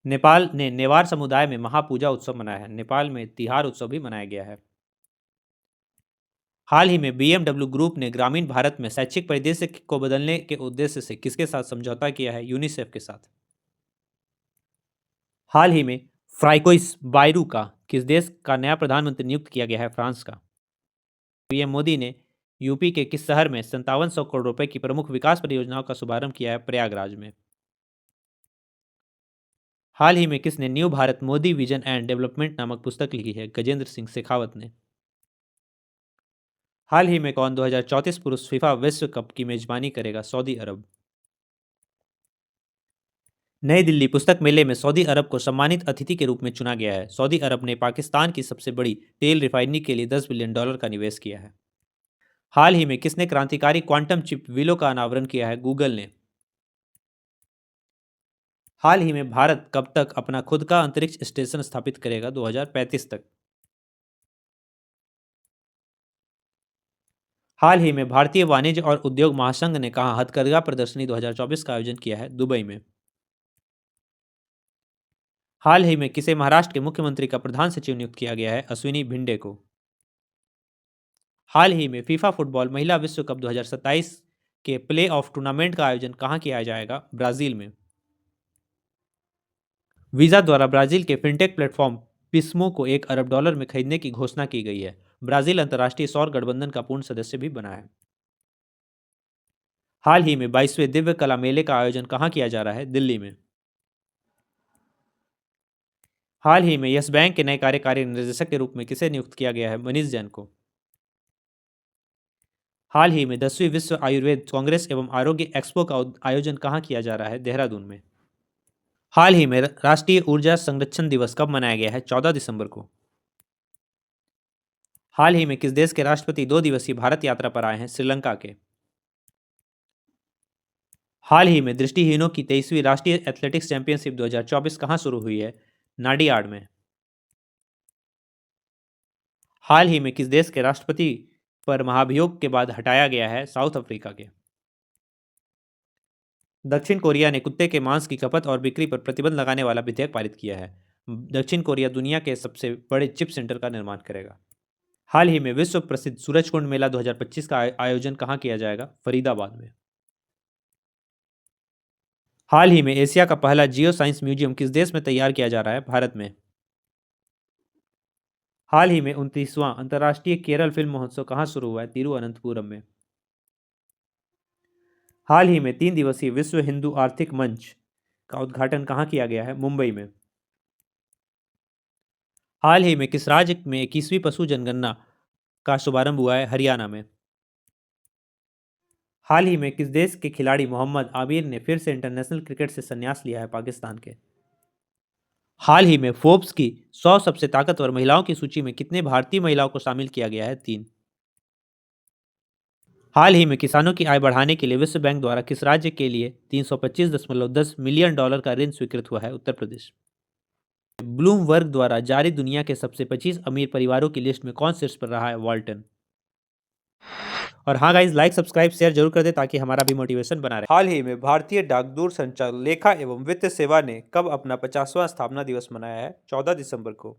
नेपाल ने नेवार समुदाय में महापूजा उत्सव मनाया है। नेपाल में तिहार उत्सव भी मनाया गया है। हाल ही में BMW ग्रुप ने ग्रामीण भारत में शैक्षिक परिदृश्य को बदलने के उद्देश्य से किसके साथ समझौता किया है? यूनिसेफ के साथ। हाल ही में फ्राइकोइस बायरू का किस देश का नया प्रधानमंत्री नियुक्त किया गया है? फ्रांस का। पीएम मोदी ने यूपी के किस शहर में 5700 करोड़ रुपए की प्रमुख विकास परियोजनाओं का शुभारंभ किया है? प्रयागराज में। हाल ही में किसने new Bharat Modi vision and development नामक पुस्तक लिखी है? गजेंद्र सिंह शेखावत ने। हाल ही में कौन 2034 पुरुष फीफा विश्व कप की मेजबानी करेगा? सऊदी अरब। नई दिल्ली पुस्तक मेले में सऊदी अरब को सम्मानित अतिथि के रूप में चुना गया है। सऊदी अरब ने पाकिस्तान की सबसे बड़ी तेल रिफाइनरी के लिए 10 बिलियन डॉलर का निवेश किया है। हाल ही में किसने क्रांतिकारी क्वांटम चिप विलो का अनावरण किया है? गूगल ने। हाल ही में भारत कब तक अपना खुद का अंतरिक्ष स्टेशन स्थापित करेगा? 2035 तक। हाल ही में भारतीय वाणिज्य और उद्योग महासंघ ने कहा हथकरघा प्रदर्शनी 2024 का आयोजन किया है? दुबई में। हाल ही में किसे महाराष्ट्र के मुख्यमंत्री का प्रधान सचिव नियुक्त किया गया है? अश्विनी भिंडे को। हाल ही में फीफा फुटबॉल महिला विश्व कप 2027 के प्ले ऑफ टूर्नामेंट का आयोजन कहां किया जाएगा? ब्राजील में। वीजा द्वारा Brazil K fintech platform Pismo को $1 अरब में खरीदने की घोषणा की गई है। ब्राजील अंतर्राष्ट्रीय सौर गठबंधन का पूर्ण सदस्य भी बना है। हाल ही में 22वें दिव्य कला मेले का आयोजन कहां किया जा रहा है? दिल्ली में। हाल ही में यस बैंक के नए कार्यकारी निर्देशक के रूप में किसे नियुक्त किया गया है? मनीष जैन को। हाल ही में 10वीं विश्व आयुर्वेद कांग्रेस एवं आरोग्य एक्सपो का आयोजन कहां किया जा रहा है? देहरादून में। हाल ही में राष्ट्रीय ऊर्जा संरक्षण दिवस कब मनाया गया है? 14 दिसंबर को। हाल ही में किस देश के राष्ट्रपति 2 दिवसीय भारत यात्रा पर आए हैं? श्रीलंका के। हाल ही में दृष्टिहीनों की 23वीं राष्ट्रीय एथलेटिक्स चैंपियनशिप 2024 कहां शुरू हुई है? नाडियाड में। हाल ही में किस देश के राष्ट्रपति पर महाभियोग के बाद हटाया गया है? साउथ अफ्रीका के। दक्षिण कोरिया ने कुत्ते के मांस की खपत और बिक्री पर प्रतिबंध लगाने वाला विधेयक पारित किया है। दक्षिण कोरिया दुनिया के सबसे बड़े चिप सेंटर का निर्माण करेगा। हाल ही में विश्व प्रसिद्ध सूरजकुंड मेला 2025 का आयोजन कहां किया जाएगा? फरीदाबाद में। हाल ही में एशिया का पहला जियो साइंस म्यूजियम किस देश में तैयार किया जा रहा है? भारत में। हाल ही में 29वां अंतर्राष्ट्रीय केरल फिल्म महोत्सव कहां शुरू हुआ है? तिरुवनंतपुरम में। हाल ही में 3 दिवसीय विश्व हिंदू आर्थिक मंच का उद्घाटन कहां किया गया है? मुंबई में। हाल ही में किस राज्य में 21वीं पशु जनगणना का शुभारंभ हुआ है? हरियाणा में। हाल ही में किस देश के खिलाड़ी मोहम्मद आबिर ने फिर से इंटरनेशनल क्रिकेट से संन्यास लिया है? पाकिस्तान के। हाल ही में फोर्ब्स की 100 सबसे ताकतवर महिलाओं की सूची में कितने भारतीय महिलाओं को शामिल किया गया है? 3। हाल ही में किसानों की आय बढ़ाने के लिए विश्व बैंक द्वारा किस राज्य के लिए 325.10 मिलियन डॉलर का ऋण स्वीकृत हुआ है? उत्तर प्रदेश। ब्लूमबर्ग द्वारा जारी दुनिया के सबसे 25 अमीर परिवारों की लिस्ट में कौन शीर्ष पर रहा है? वॉल्टन। और हाँ गाइज, लाइक सब्सक्राइब शेयर जरूर कर दे ताकि हमारा भी मोटिवेशन बना रहे। हाल ही में भारतीय डाक दूरसंचार लेखा एवं वित्त सेवा ने कब अपना 50वां स्थापना दिवस मनाया है? 14 दिसंबर को।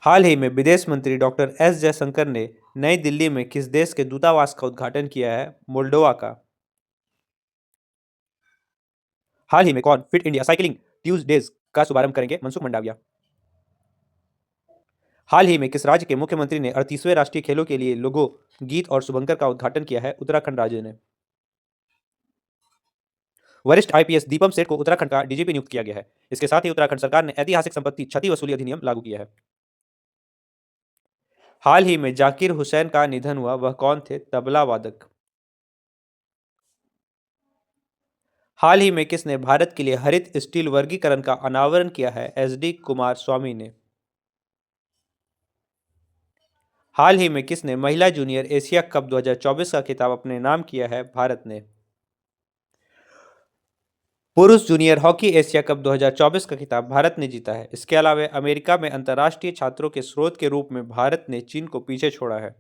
हाल ही में विदेश मंत्री डॉक्टर एस जयशंकर ने नई दिल्ली में किस देश के दूतावास का उद्घाटन किया है? मोल्डोवा का। हाल ही में कौन फिट इंडिया साइकिलिंग ट्यूसडेज का शुभारंभ करेंगे? मनसुख मंडाविया। हाल ही में किस राज्य के मुख्यमंत्री ने 38वें राष्ट्रीय खेलों के लिए लोगो गीत और शुभंकर का उद्घाटन किया है? उत्तराखंड राज्य ने। वरिष्ठ आईपीएस दीपम सेठ को उत्तराखंड का डीजीपी नियुक्त किया गया है। इसके साथ ही उत्तराखंड सरकार ने ऐतिहासिक संपत्ति क्षति वसूली अधिनियम लागू किया है। हाल ही में जाकिर हुसैन का निधन हुआ, वह कौन थे? तबला वादक। हाल ही में किसने भारत के लिए हरित स्टील वर्गीकरण का अनावरण किया है? SD कुमार स्वामी ने। हाल ही में किसने महिला जूनियर एशिया कप 2024 का खिताब अपने नाम किया है? भारत ने। पुरुष जूनियर हॉकी एशिया कप 2024 का खिताब भारत ने जीता है। इसके अलावा अमेरिका में अंतर्राष्ट्रीय छात्रों के स्रोत के रूप में भारत ने चीन को पीछे छोड़ा है।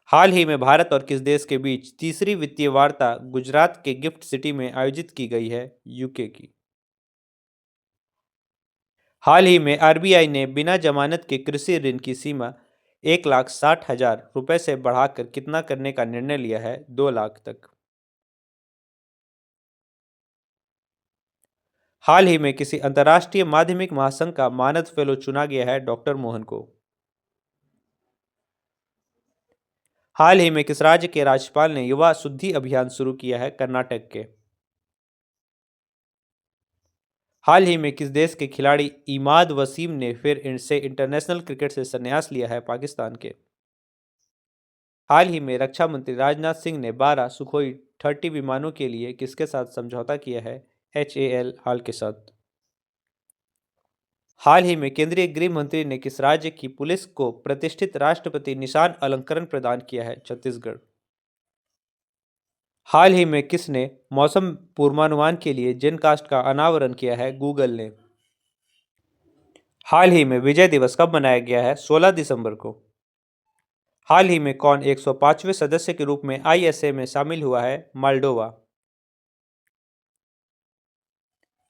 हाल ही में भारत और किस देश के बीच तीसरी वित्तीय वार्ता गुजरात के गिफ्ट सिटी में आयोजित की गई है? UK की। हाल ही में RBI ने बिना जमानत के कृषि ऋण की सीमा 1,60,000 रुपए से बढ़ाकर कितना करने का निर्णय लिया है? 2 लाख तक। हाल ही में किसी अंतर्राष्ट्रीय माध्यमिक महासंघ का मानद फेलो चुना गया है? डॉक्टर मोहन को। हाल ही में किस राज्य के राज्यपाल ने युवा शुद्धि अभियान शुरू किया है? कर्नाटक के। हाल ही में किस देश के खिलाड़ी इमाद वसीम ने फिर इनसे इंटरनेशनल क्रिकेट से संन्यास लिया है? पाकिस्तान के। हाल ही में रक्षा मंत्री राजनाथ सिंह ने 12 सुखोई 30 विमानों के लिए किसके साथ समझौता किया है? HAL हाल के साथ। हाल ही में केंद्रीय गृह मंत्री ने किस राज्य की पुलिस को प्रतिष्ठित राष्ट्रपति निशान अलंकरण प्रदान किया है? छत्तीसगढ़। हाल ही में किसने मौसम पूर्वानुमान के लिए जेनकास्ट का अनावरण किया है? गूगल ने। हाल ही में विजय दिवस कब मनाया गया है? 16 दिसंबर को। हाल ही में कौन 105वें सदस्य के रूप में ISA में शामिल हुआ है? मोल्डोवा।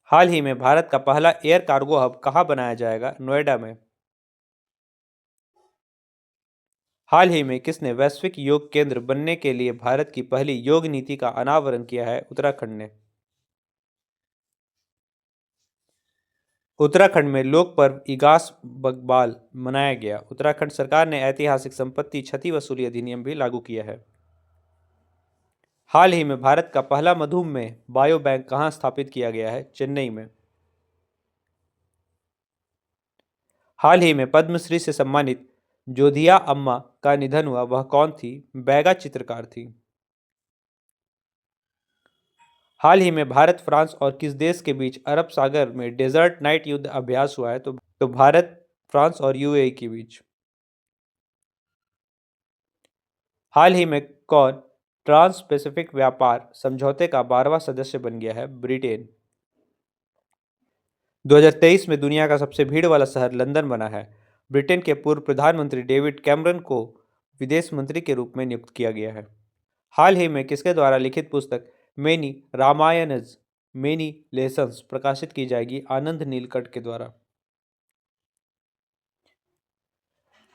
हाल ही में भारत का पहला एयर कार्गो हब कहाँ बनाया जाएगा? नोएडा में। हाल ही में किसने वैश्विक योग केंद्र बनने के लिए भारत की पहली योग नीति का अनावरण किया है? उत्तराखंड ने। उत्तराखंड में लोक पर्व इगास बकबाल मनाया गया। उत्तराखंड सरकार ने ऐतिहासिक संपत्ति क्षति वसूली अधिनियम भी लागू किया है। हाल ही में भारत का पहला मधुमेह बायो बैंक कहाँ स्थापित किया गया है? चेन्नई में। हाल ही में पद्मश्री से सम्मानित जोधिया अम्मा का निधन हुआ, वह कौन थी? बैगा चित्रकार थी। हाल ही में भारत, फ्रांस और किस देश के बीच अरब सागर में डेजर्ट नाइट युद्ध अभ्यास हुआ है? तो भारत, फ्रांस और UAE के बीच। हाल ही में कौन ट्रांस पैसिफिक व्यापार समझौते का 12वां सदस्य बन गया है? ब्रिटेन। 2023 में दुनिया का सबसे भीड़ वाला शहर लंदन बना है। ब्रिटेन के पूर्व प्रधानमंत्री डेविड कैमरन को विदेश मंत्री के रूप में नियुक्त किया गया है। हाल ही में किसके द्वारा लिखित पुस्तक मेनी रामायणज मेनी लेसन्स प्रकाशित की जाएगी? आनंद नीलकंठ के द्वारा।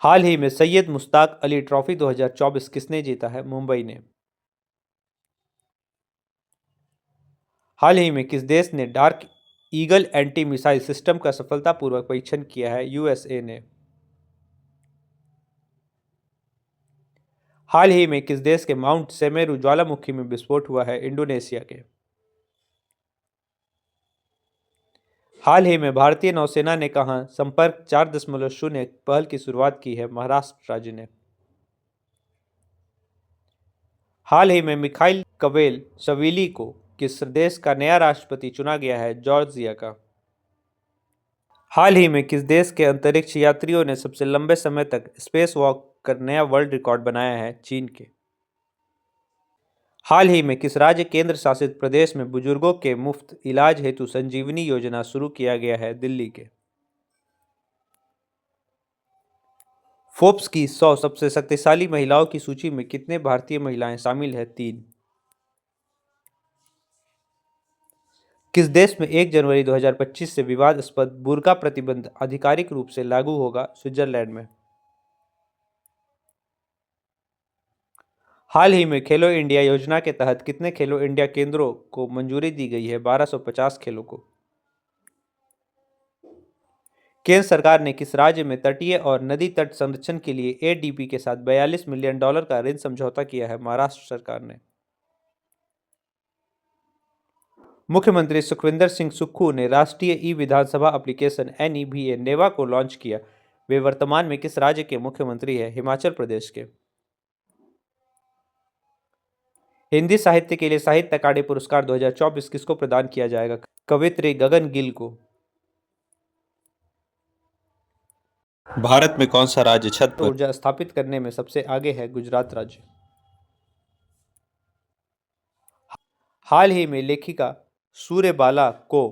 हाल ही में सैयद मुश्ताक अली ट्रॉफी 2024 किसने जीता है? मुंबई ने। हाल ही में किस देश ने dark eagle anti missile system का सफलतापूर्वक परीक्षण किया है? USA ने। हाल ही में किस देश के माउंट सेमेरू ज्वालामुखी में विस्फोट हुआ है? इंडोनेशिया के। हाल ही में भारतीय नौसेना ने कहां संपर्क 4.0 पहल की शुरुआत की है? महाराष्ट्र राज्य ने। हाल ही में मिखाइल कवेल शविली को किस देश का नया राष्ट्रपति चुना गया है? जॉर्जिया का। हाल ही में किस देश के अंतरिक्ष यात्रियों ने सबसे लंबे समय तक स्पेस वॉक कर नया वर्ल्ड रिकॉर्ड बनाया है? चीन के। हाल ही में किस राज्य केंद्र शासित प्रदेश में बुजुर्गों के मुफ्त इलाज हेतु संजीवनी योजना शुरू किया गया है? दिल्ली के। फोर्ब्स की 100 सबसे शक्तिशाली महिलाओं की सूची में कितने भारतीय महिलाएं शामिल हैं? 3। किस देश में 1 जनवरी 2025 से विवादास्पद बुर्का प्रतिबंध आधिकारिक रूप से लागू होगा? स्विट्जरलैंड में। हाल ही में खेलो इंडिया योजना के तहत कितने खेलो इंडिया केंद्रों को मंजूरी दी गई है? 1250 खेलों को। केंद्र सरकार ने किस राज्य में तटीय और नदी तट संरक्षण के लिए ADB के साथ $42 मिलियन का ऋण समझौता किया है? महाराष्ट्र सरकार ने। मुख्यमंत्री सुखविंदर सिंह सुक्खू ने राष्ट्रीय ई विधानसभा एप्लीकेशन NEVA नेवा को लॉन्च किया, वे वर्तमान में किस राज्य के मुख्यमंत्री हैं? हिमाचल प्रदेश के। हिंदी साहित्य के लिए साहित्य अकादमी पुरस्कार 2024 किसको प्रदान किया जाएगा? कवियत्री गगन गिल को। भारत में कौन सा राज्य छत पर ऊर्जा स्थापित करने में सबसे आगे है? गुजरात राज्य। हाल ही में लेखिका सूर्यबाला को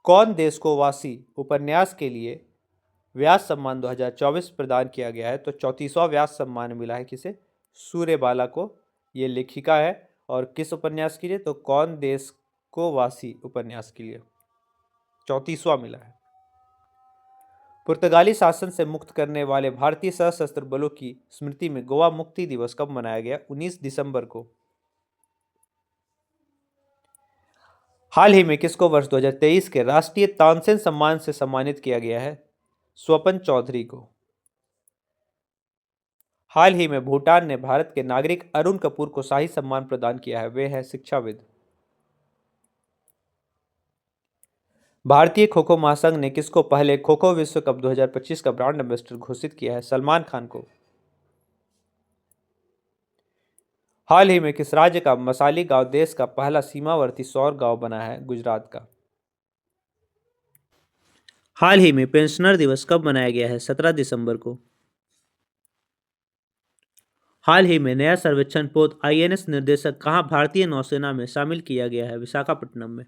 कौन देश को वासी उपन्यास के लिए व्यास सम्मान 2024 प्रदान किया गया है? तो 34वां व्यास सम्मान मिला है किसे? सूर्यबाला को। ये लेखिका है और किस उपन्यास के लिए? तो कौन देश को वासी उपन्यास के लिए 34वां मिला है। पुर्तगाली शासन से मुक्त करने वाले भारतीय सशस्त्र बलों की स्मृति में गोवा मुक्ति दिवस कब मनाया गया? 19 दिसंबर को। हाल ही में किसको वर्ष 2023 के राष्ट्रीय तानसेन सम्मान से सम्मानित किया गया है? स्वपन चौधरी को। हाल ही में भूटान ने भारत के नागरिक अरुण कपूर को शाही सम्मान प्रदान किया है। वे हैं शिक्षाविद। भारतीय खो खो महासंघ ने किसको पहले खो खो विश्व कप 2025 का ब्रांड एम्बेसडर घोषित किया है? सलमान खान को। हाल ही में किस राज्य का मसाली गांव देश का पहला सीमावर्ती सौर गांव बना है? गुजरात का। हाल ही में पेंशनर दिवस कब मनाया गया है? 17 दिसंबर को। हाल ही में नया सर्वेक्षण पोत आईएनएस निर्देशक कहाँ भारतीय नौसेना में शामिल किया गया है? विशाखापट्टनम में।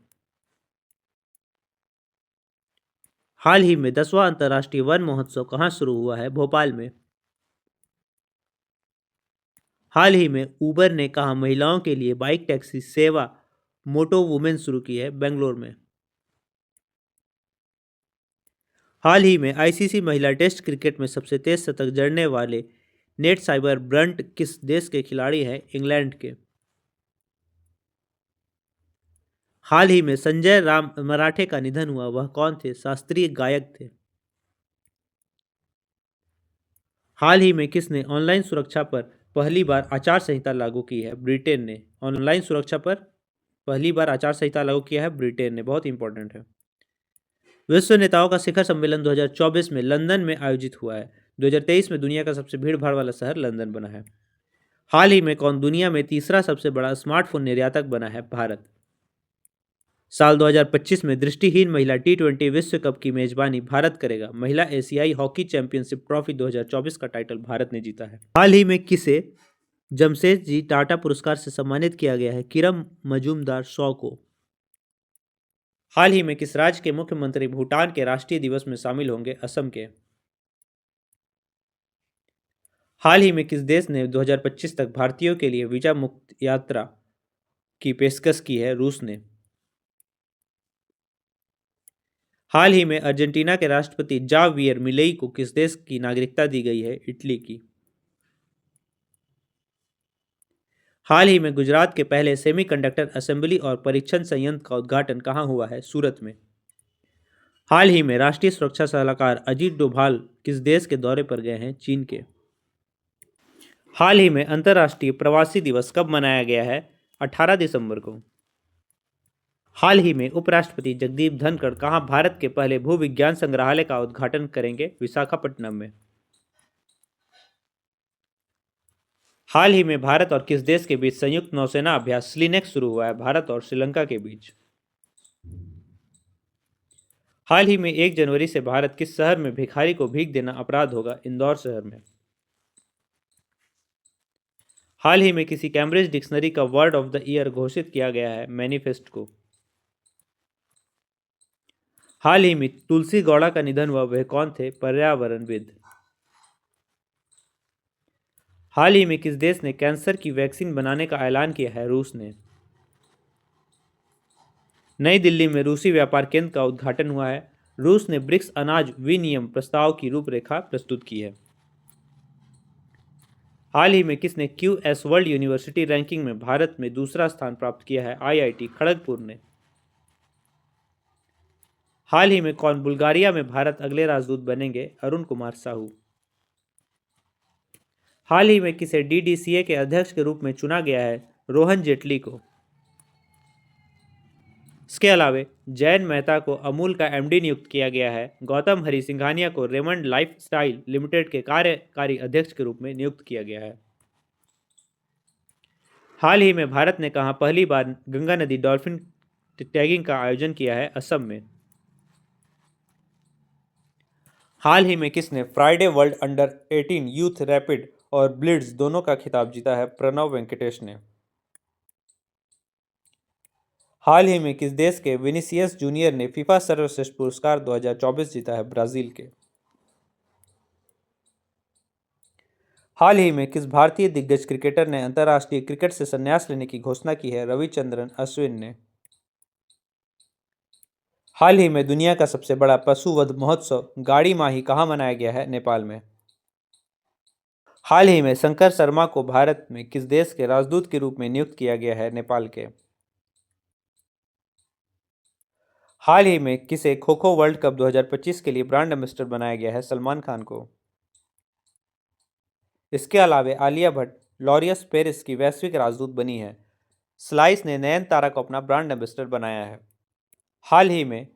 हाल ही में 10वां अंतर्राष्ट्रीय वन महोत्सव कहाँ शुरू हुआ है? भोपाल में। हाल ही में उबर ने कहा महिलाओं के लिए बाइक टैक्सी सेवा मोटो वुमेन शुरू की है? बेंगलोर में। हाल ही में आईसीसी महिला टेस्ट क्रिकेट में सबसे तेज शतक जड़ने वाले नेट साइबर ब्रंट किस देश के खिलाड़ी हैं? इंग्लैंड के। हाल ही में संजय राम मराठे का निधन हुआ, वह कौन थे? शास्त्रीय गायक थे। हाल ही में किसने ऑनलाइन सुरक्षा पर पहली बार आचार संहिता लागू की है? ब्रिटेन ने। ऑनलाइन सुरक्षा पर पहली बार आचार संहिता लागू किया है ब्रिटेन ने, बहुत इंपॉर्टेंट है। विश्व नेताओं का शिखर सम्मेलन 2024 में लंदन में आयोजित हुआ है। 2023 में दुनिया का सबसे भीड़ भाड़ वाला शहर लंदन बना है। हाल ही में कौन दुनिया में तीसरा सबसे बड़ा स्मार्टफोन निर्यातक बना है? भारत। साल 2025 में दृष्टिहीन महिला टी20 विश्व कप की मेजबानी भारत करेगा। महिला एशियाई हॉकी चैंपियनशिप ट्रॉफी 2024 का टाइटल भारत ने जीता है। हाल ही में किसे जमशेदजी टाटा पुरस्कार से सम्मानित किया गया है? किरण मजूमदार शॉ को। हाल ही में किस राज्य के मुख्यमंत्री भूटान के राष्ट्रीय दिवस में शामिल होंगे? असम के। हाल ही में किस देश ने 2025 तक भारतीयों के लिए वीजा मुक्त यात्रा की पेशकश की है? रूस ने। हाल ही में अर्जेंटीना के राष्ट्रपति जावियर मिलेई को किस देश की नागरिकता दी गई है? इटली की। हाल ही में गुजरात के पहले सेमीकंडक्टर असेंबली और परीक्षण संयंत्र का उद्घाटन कहाँ हुआ है? सूरत में। हाल ही में राष्ट्रीय सुरक्षा सलाहकार अजीत डोभाल किस देश के दौरे पर गए हैं? चीन के। हाल ही में अंतर्राष्ट्रीय प्रवासी दिवस कब मनाया गया है? 18 दिसंबर को। हाल ही में उपराष्ट्रपति जगदीप धनखड़ कहाँ भारत के पहले भूविज्ञान संग्रहालय का उद्घाटन करेंगे? विशाखापट्टनम में। हाल ही में भारत और किस देश के बीच संयुक्त नौसेना अभ्यास स्लिनेक्स शुरू हुआ है? भारत और श्रीलंका के बीच। हाल ही में 1 जनवरी से भारत किस शहर में भिखारी को भीख देना अपराध होगा? इंदौर शहर में। हाल ही में किसी कैम्ब्रिज डिक्शनरी का वर्ड ऑफ द ईयर घोषित किया गया है? मैनिफेस्ट को। हाल ही में तुलसी गौड़ा का निधन हुआ, वह कौन थे? पर्यावरणविद। हाल ही में किस देश ने कैंसर की वैक्सीन बनाने का ऐलान किया है? रूस ने। नई दिल्ली में रूसी व्यापार केंद्र का उद्घाटन हुआ है। रूस ने ब्रिक्स अनाज विनिमय प्रस्ताव की रूपरेखा प्रस्तुत की है। हाल ही में किसने क्यूएस वर्ल्ड यूनिवर्सिटी रैंकिंग में भारत में दूसरा स्थान प्राप्त किया है? आईआईटी खड़गपुर ने। हाल ही में कौन बुल्गारिया में भारत अगले राजदूत बनेंगे? अरुण कुमार साहू। हाल ही में किसे डीडीसीए के अध्यक्ष के रूप में चुना गया है? रोहन जेटली को। इसके अलावा जयंत मेहता को अमूल का एमडी नियुक्त किया गया है। गौतम हरी सिंघानिया को रेमंड लाइफस्टाइल लिमिटेड के कार्यकारी अध्यक्ष के रूप में नियुक्त किया गया है। हाल ही में भारत ने कहां पहली बार गंगा नदी डॉल्फिन टैगिंग का आयोजन किया है? असम में। हाल ही में किसने Friday world under 18 youth rapid और ब्लिट्ज दोनों का खिताब जीता है? प्रणव वेंकटेश ने। हाल ही में किस देश के विनीसियस जूनियर ने फीफा सर्वश्रेष्ठ पुरस्कार 2024 जीता है? ब्राजील के। हाल ही में किस भारतीय दिग्गज क्रिकेटर ने अंतर्राष्ट्रीय क्रिकेट से संन्यास लेने की घोषणा की है? रविचंद्रन अश्विन ने। हाल ही में दुनिया का सबसे बड़ा पशु वध महोत्सव गाड़ी माही कहाँ मनाया गया है? नेपाल में। हाल ही में शंकर शर्मा को भारत में किस देश के राजदूत के रूप में नियुक्त किया गया है? नेपाल के। हाल ही में किसे खो खो वर्ल्ड कप 2025 के लिए ब्रांड एम्बेसडर बनाया गया है? सलमान खान को। इसके अलावा आलिया भट्ट लॉरियस पेरिस की वैश्विक राजदूत बनी है। स्लाइस ने नयनतारा को अपना ब्रांड एम्बेसडर बनाया है। हाल ही में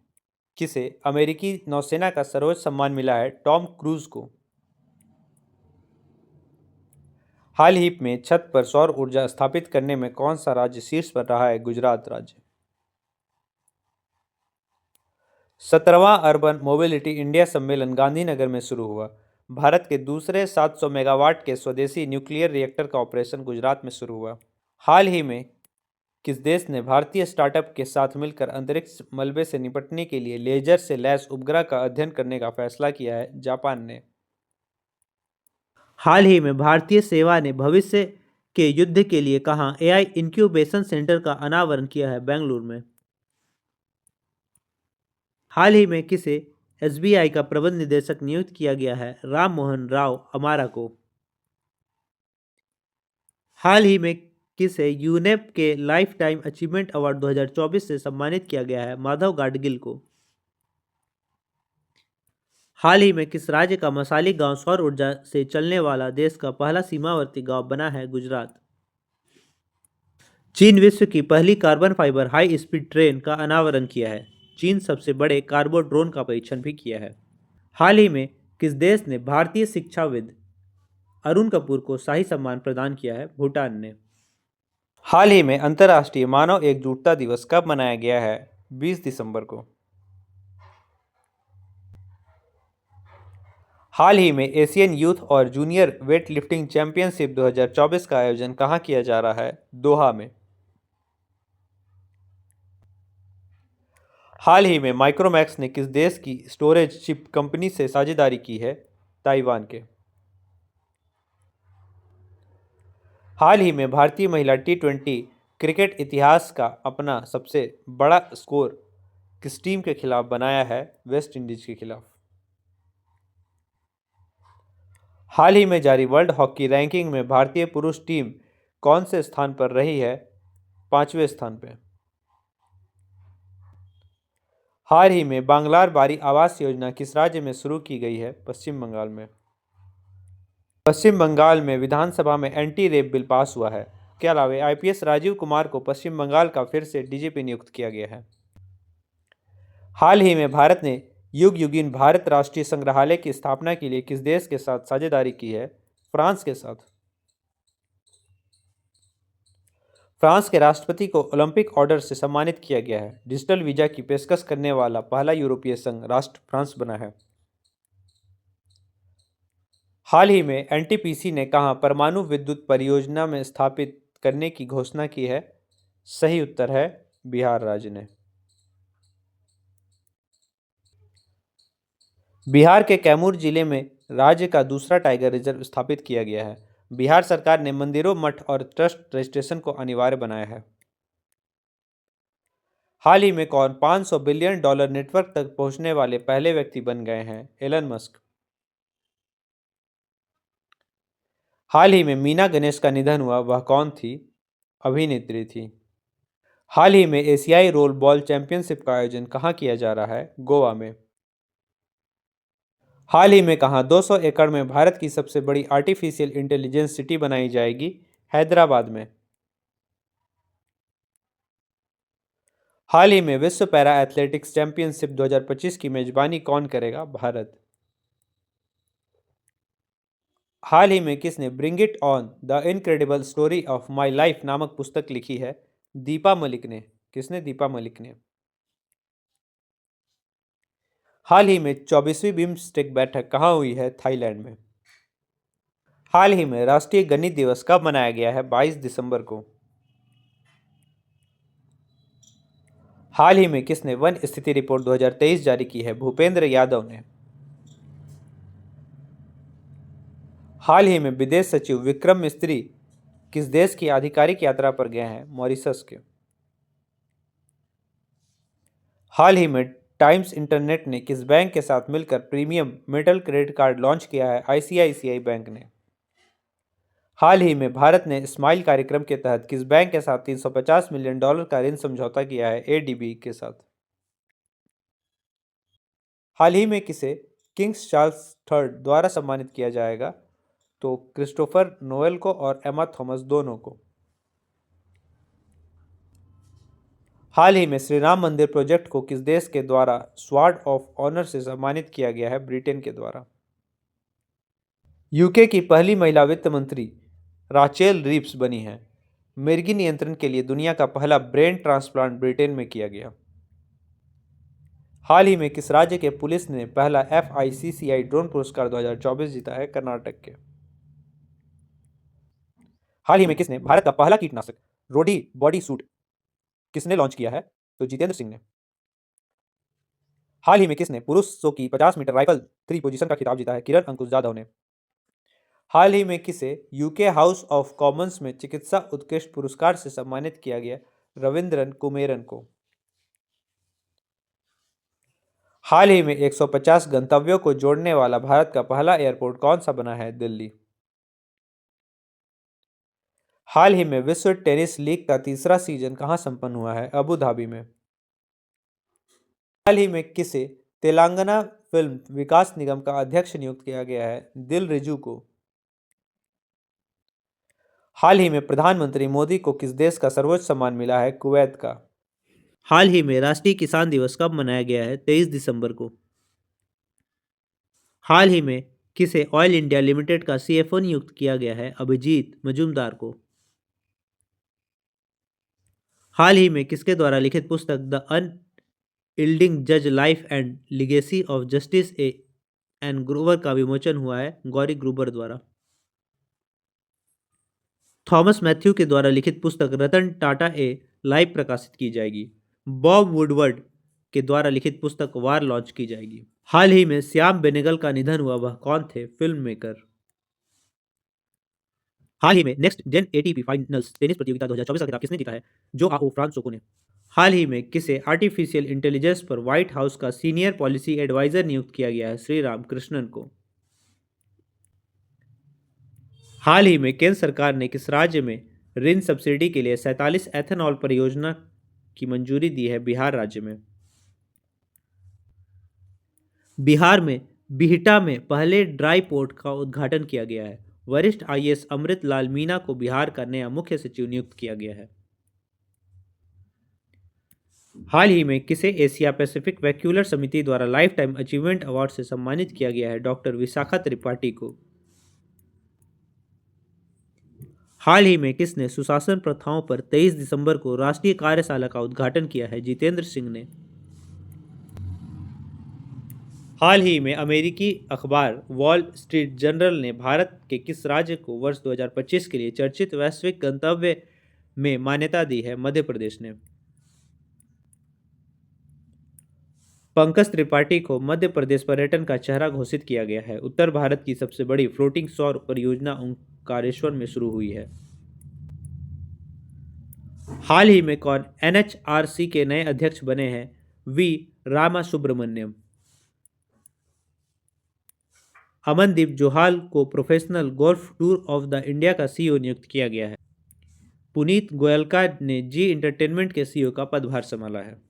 किसे अमेरिकी नौसेना का सर्वोच्च सम्मान मिला है? टॉम क्रूज को। हाल ही में छत पर सौर ऊर्जा स्थापित करने में कौन सा राज्य शीर्ष पर रहा है? गुजरात राज्य। 17वां अर्बन मोबिलिटी इंडिया सम्मेलन गांधीनगर में शुरू हुआ। भारत के दूसरे 700 मेगावाट के स्वदेशी न्यूक्लियर रिएक्टर का ऑपरेशन गुजरात में शुरू हुआ। हाल ही में किस देश ने भारतीय स्टार्टअप के साथ मिलकर अंतरिक्ष मलबे से निपटने के लिए लेजर से लैस उपग्रह का अध्ययन करने का फैसला किया है? जापान ने। हाल ही में भारतीय सेवा ने भविष्य के युद्ध के लिए कहां एआई इंक्यूबेशन सेंटर का अनावरण किया है? बेंगलुरु में। हाल ही में किसे एसबीआई का प्रबंध निदेशक नियुक्त किया गया है? राम मोहन राव अमारा को। हाल ही में किसे यूनेप के लाइफ टाइम अचीवमेंट अवार्ड 2024 से सम्मानित किया गया है? माधव गाडगिल को। हाल ही में किस राज्य का मसाली गांव सौर ऊर्जा से चलने वाला देश का पहला सीमावर्ती गांव बना है? गुजरात। चीन विश्व की पहली carbon fibre high speed train का अनावरण किया है। चीन सबसे बड़े कार्गो ड्रोन का परीक्षण भी किया है। हाल ही में किस देश ने भारतीय शिक्षाविद अरुण कपूर को शाही सम्मान प्रदान किया है? भूटान ने। हाल ही में अंतर्राष्ट्रीय मानव एकजुटता दिवस कब मनाया गया है? 20 दिसंबर को। हाल ही में एशियन यूथ और जूनियर वेट लिफ्टिंग चैंपियनशिप 2024 का आयोजन कहाँ किया जा रहा है? दोहा में। हाल ही में माइक्रोमैक्स ने किस देश की स्टोरेज चिप कंपनी से साझेदारी की है? ताइवान के। हाल ही में भारतीय महिला टी20 क्रिकेट इतिहास का अपना सबसे बड़ा स्कोर किस टीम के खिलाफ बनाया है? वेस्ट इंडीज के खिलाफ। हाल ही में जारी वर्ल्ड हॉकी रैंकिंग में भारतीय पुरुष टीम कौन से स्थान पर रही है? 5वें स्थान पर। हाल ही में बांग्लार बारी आवास योजना किस राज्य में शुरू की गई है? पश्चिम बंगाल में। पश्चिम बंगाल में विधानसभा में एंटी रेप बिल पास हुआ है। इसके अलावा आईपीएस राजीव कुमार को पश्चिम बंगाल का फिर से डीजीपी नियुक्त किया गया है। हाल ही में भारत ने युग युगीन भारत राष्ट्रीय संग्रहालय की स्थापना के लिए किस देश के साथ साझेदारी की है? फ्रांस के साथ। फ्रांस के राष्ट्रपति को ओलंपिक ऑर्डर से सम्मानित किया गया है। डिजिटल वीजा की पेशकश करने वाला पहला यूरोपीय संघ राष्ट्र फ्रांस बना है। हाल ही में एनटीपीसी ने कहां परमाणु विद्युत परियोजना में स्थापित करने की घोषणा की है? सही उत्तर है बिहार राज्य ने। बिहार के कैमूर जिले में राज्य का दूसरा टाइगर रिजर्व स्थापित किया गया है। बिहार सरकार ने मंदिरों, मठ और ट्रस्ट रजिस्ट्रेशन को अनिवार्य बनाया है। हाल ही में कौन 500 बिलियन डॉलर नेटवर्क तक पहुंचने वाले पहले व्यक्ति बन गए हैं? Elon Musk. हाल ही में मीना गणेश का निधन हुआ, वह कौन थी? अभिनेत्री थी। हाल ही में एशियाई रोल बॉल चैंपियनशिप का आयोजन कहाँ किया जा रहा है? गोवा में। हाल ही में कहाँ 200 एकड़ में भारत की सबसे बड़ी आर्टिफिशियल इंटेलिजेंस सिटी बनाई जाएगी? हैदराबाद में। हाल ही में विश्व पैरा एथलेटिक्स चैंपियनशिप 2025 की मेजबानी कौन करेगा? भारत। हाल ही में किसने bring it on the incredible story of my life नामक पुस्तक लिखी है? दीपा मलिक ने। किसने? दीपा मलिक ने। हाल ही में 24वीं बिम्स्टेक बैठक कहाँ हुई है? थाईलैंड में। हाल ही में राष्ट्रीय गणित दिवस कब मनाया गया है? 22 दिसंबर को। हाल ही में किसने वन स्थिति रिपोर्ट 2023 जारी की है? भूपेंद्र यादव ने। हाल ही में विदेश सचिव विक्रम मिस्त्री किस देश की आधिकारिक यात्रा पर गए हैं? मॉरिशस के। हाल ही में टाइम्स इंटरनेट ने किस बैंक के साथ मिलकर premium metal credit card launch किया है? आईसीआईसीआई बैंक ने। हाल ही में भारत ने स्माइल कार्यक्रम के तहत किस बैंक के साथ $350 मिलियन का ऋण समझौता किया है? एडीबी के साथ। हाल ही में किसे किंग्स चार्ल्स थर्ड द्वारा सम्मानित किया जाएगा? तो क्रिस्टोफर नोएल को और एमा थॉमस दोनों को। हाल ही में श्री राम मंदिर प्रोजेक्ट को किस देश के द्वारा स्वॉर्ड ऑफ ऑनर से सम्मानित किया गया है? ब्रिटेन के द्वारा। यूके की पहली महिला वित्त मंत्री राचेल रीव्स बनी हैं। मिर्गी नियंत्रण के लिए दुनिया का पहला ब्रेन ट्रांसप्लांट ब्रिटेन में किया गया। हाल ही में किस राज्य के पुलिस ने पहला FICCI ड्रोन पुरस्कार 2024 जीता है? कर्नाटक के। हाल ही में किसने भारत का पहला कीटनाशक रोडी बॉडी सूट किसने लॉन्च किया है? तो जितेंद्र सिंह ने। हाल ही में किसने पुरुषों की 50 मीटर राइफल 3 पोजीशन का खिताब जीता है? किरण अंकुश जाधव ने। हाल ही में किसे यूके हाउस ऑफ कॉमन्स में चिकित्सा उत्कृष्ट पुरस्कार से सम्मानित किया गया? रविंद्रन कुमेरन को। हाल ही में 150 गंतव्यों को जोड़ने वाला भारत का पहला एयरपोर्ट कौन सा बना है? दिल्ली। हाल ही में विश्व टेनिस लीग का तीसरा सीजन कहां संपन्न हुआ है? अबू धाबी में। हाल ही में किसे तेलंगाना फिल्म विकास निगम का अध्यक्ष नियुक्त किया गया है? दिल रिजू को। हाल ही में प्रधानमंत्री मोदी को किस देश का सर्वोच्च सम्मान मिला है? कुवैत का। हाल ही में राष्ट्रीय किसान दिवस कब मनाया गया है? 23 दिसंबर को। हाल ही में किसे ऑयल इंडिया लिमिटेड का CFO नियुक्त किया गया है? अभिजीत मजूमदार को। हाल ही में किसके द्वारा लिखित पुस्तक द अनयील्डिंग जज life and legacy of justice A N Grover का विमोचन हुआ है? गौरी ग्रुबर द्वारा। थॉमस मैथ्यू के द्वारा लिखित पुस्तक रतन टाटा ए लाइफ प्रकाशित की जाएगी। बॉब वुडवर्ड के द्वारा लिखित पुस्तक वार लॉन्च की जाएगी। हाल ही में श्याम बेनेगल का निधन हुआ, वह कौन थे? Film maker. हाल ही में next gen ATP finals tennis प्रतियोगिता 2024 का खिताब किसने जीता है? जो आओ फ्रांसोको ने। हाल ही में किसे आर्टिफिशियल इंटेलिजेंस पर व्हाइट हाउस का सीनियर पॉलिसी एडवाइजर नियुक्त किया गया है? श्री रामकृष्णन को। हाल ही में केंद्र सरकार ने किस राज्य में ऋण सब्सिडी के लिए 47 एथेनॉल परियोजना की मंजूरी दी है? बिहार राज्य में। बिहार में बिहटा में पहले ड्राई पोर्ट का उद्घाटन किया गया है। वरिष्ठ IAS अमृत लाल मीना को बिहार का नया मुख्य सचिव नियुक्त किया गया है। हाल ही में किसे एशिया पैसिफिक वैक्यूलर समिति द्वारा लाइफ टाइम अचीवमेंट अवार्ड से सम्मानित किया गया है? डॉक्टर विशाखा त्रिपाठी को। हाल ही में किसने सुशासन प्रथाओं पर 23 दिसंबर को राष्ट्रीय कार्यशाला का उद्घाटन किया है? जितेंद्र सिंह ने। हाल ही में अमेरिकी अखबार वॉल स्ट्रीट जर्नल ने भारत के किस राज्य को वर्ष 2025 के लिए चर्चित वैश्विक गंतव्य में मान्यता दी है? मध्य प्रदेश ने। पंकज त्रिपाठी को मध्य प्रदेश पर्यटन का चेहरा घोषित किया गया है। उत्तर भारत की सबसे बड़ी फ्लोटिंग सौर परियोजना ओंकारेश्वर में शुरू हुई है। हाल ही में कौन NHRC के नए अध्यक्ष बने हैं? वी रामासुब्रमण्यम। अमनदीप जोहाल को professional golf tour of the India का CEO नियुक्त किया गया है। पुनीत गोयलका ने जी इंटरटेनमेंट के CEO का पदभार संभाला है।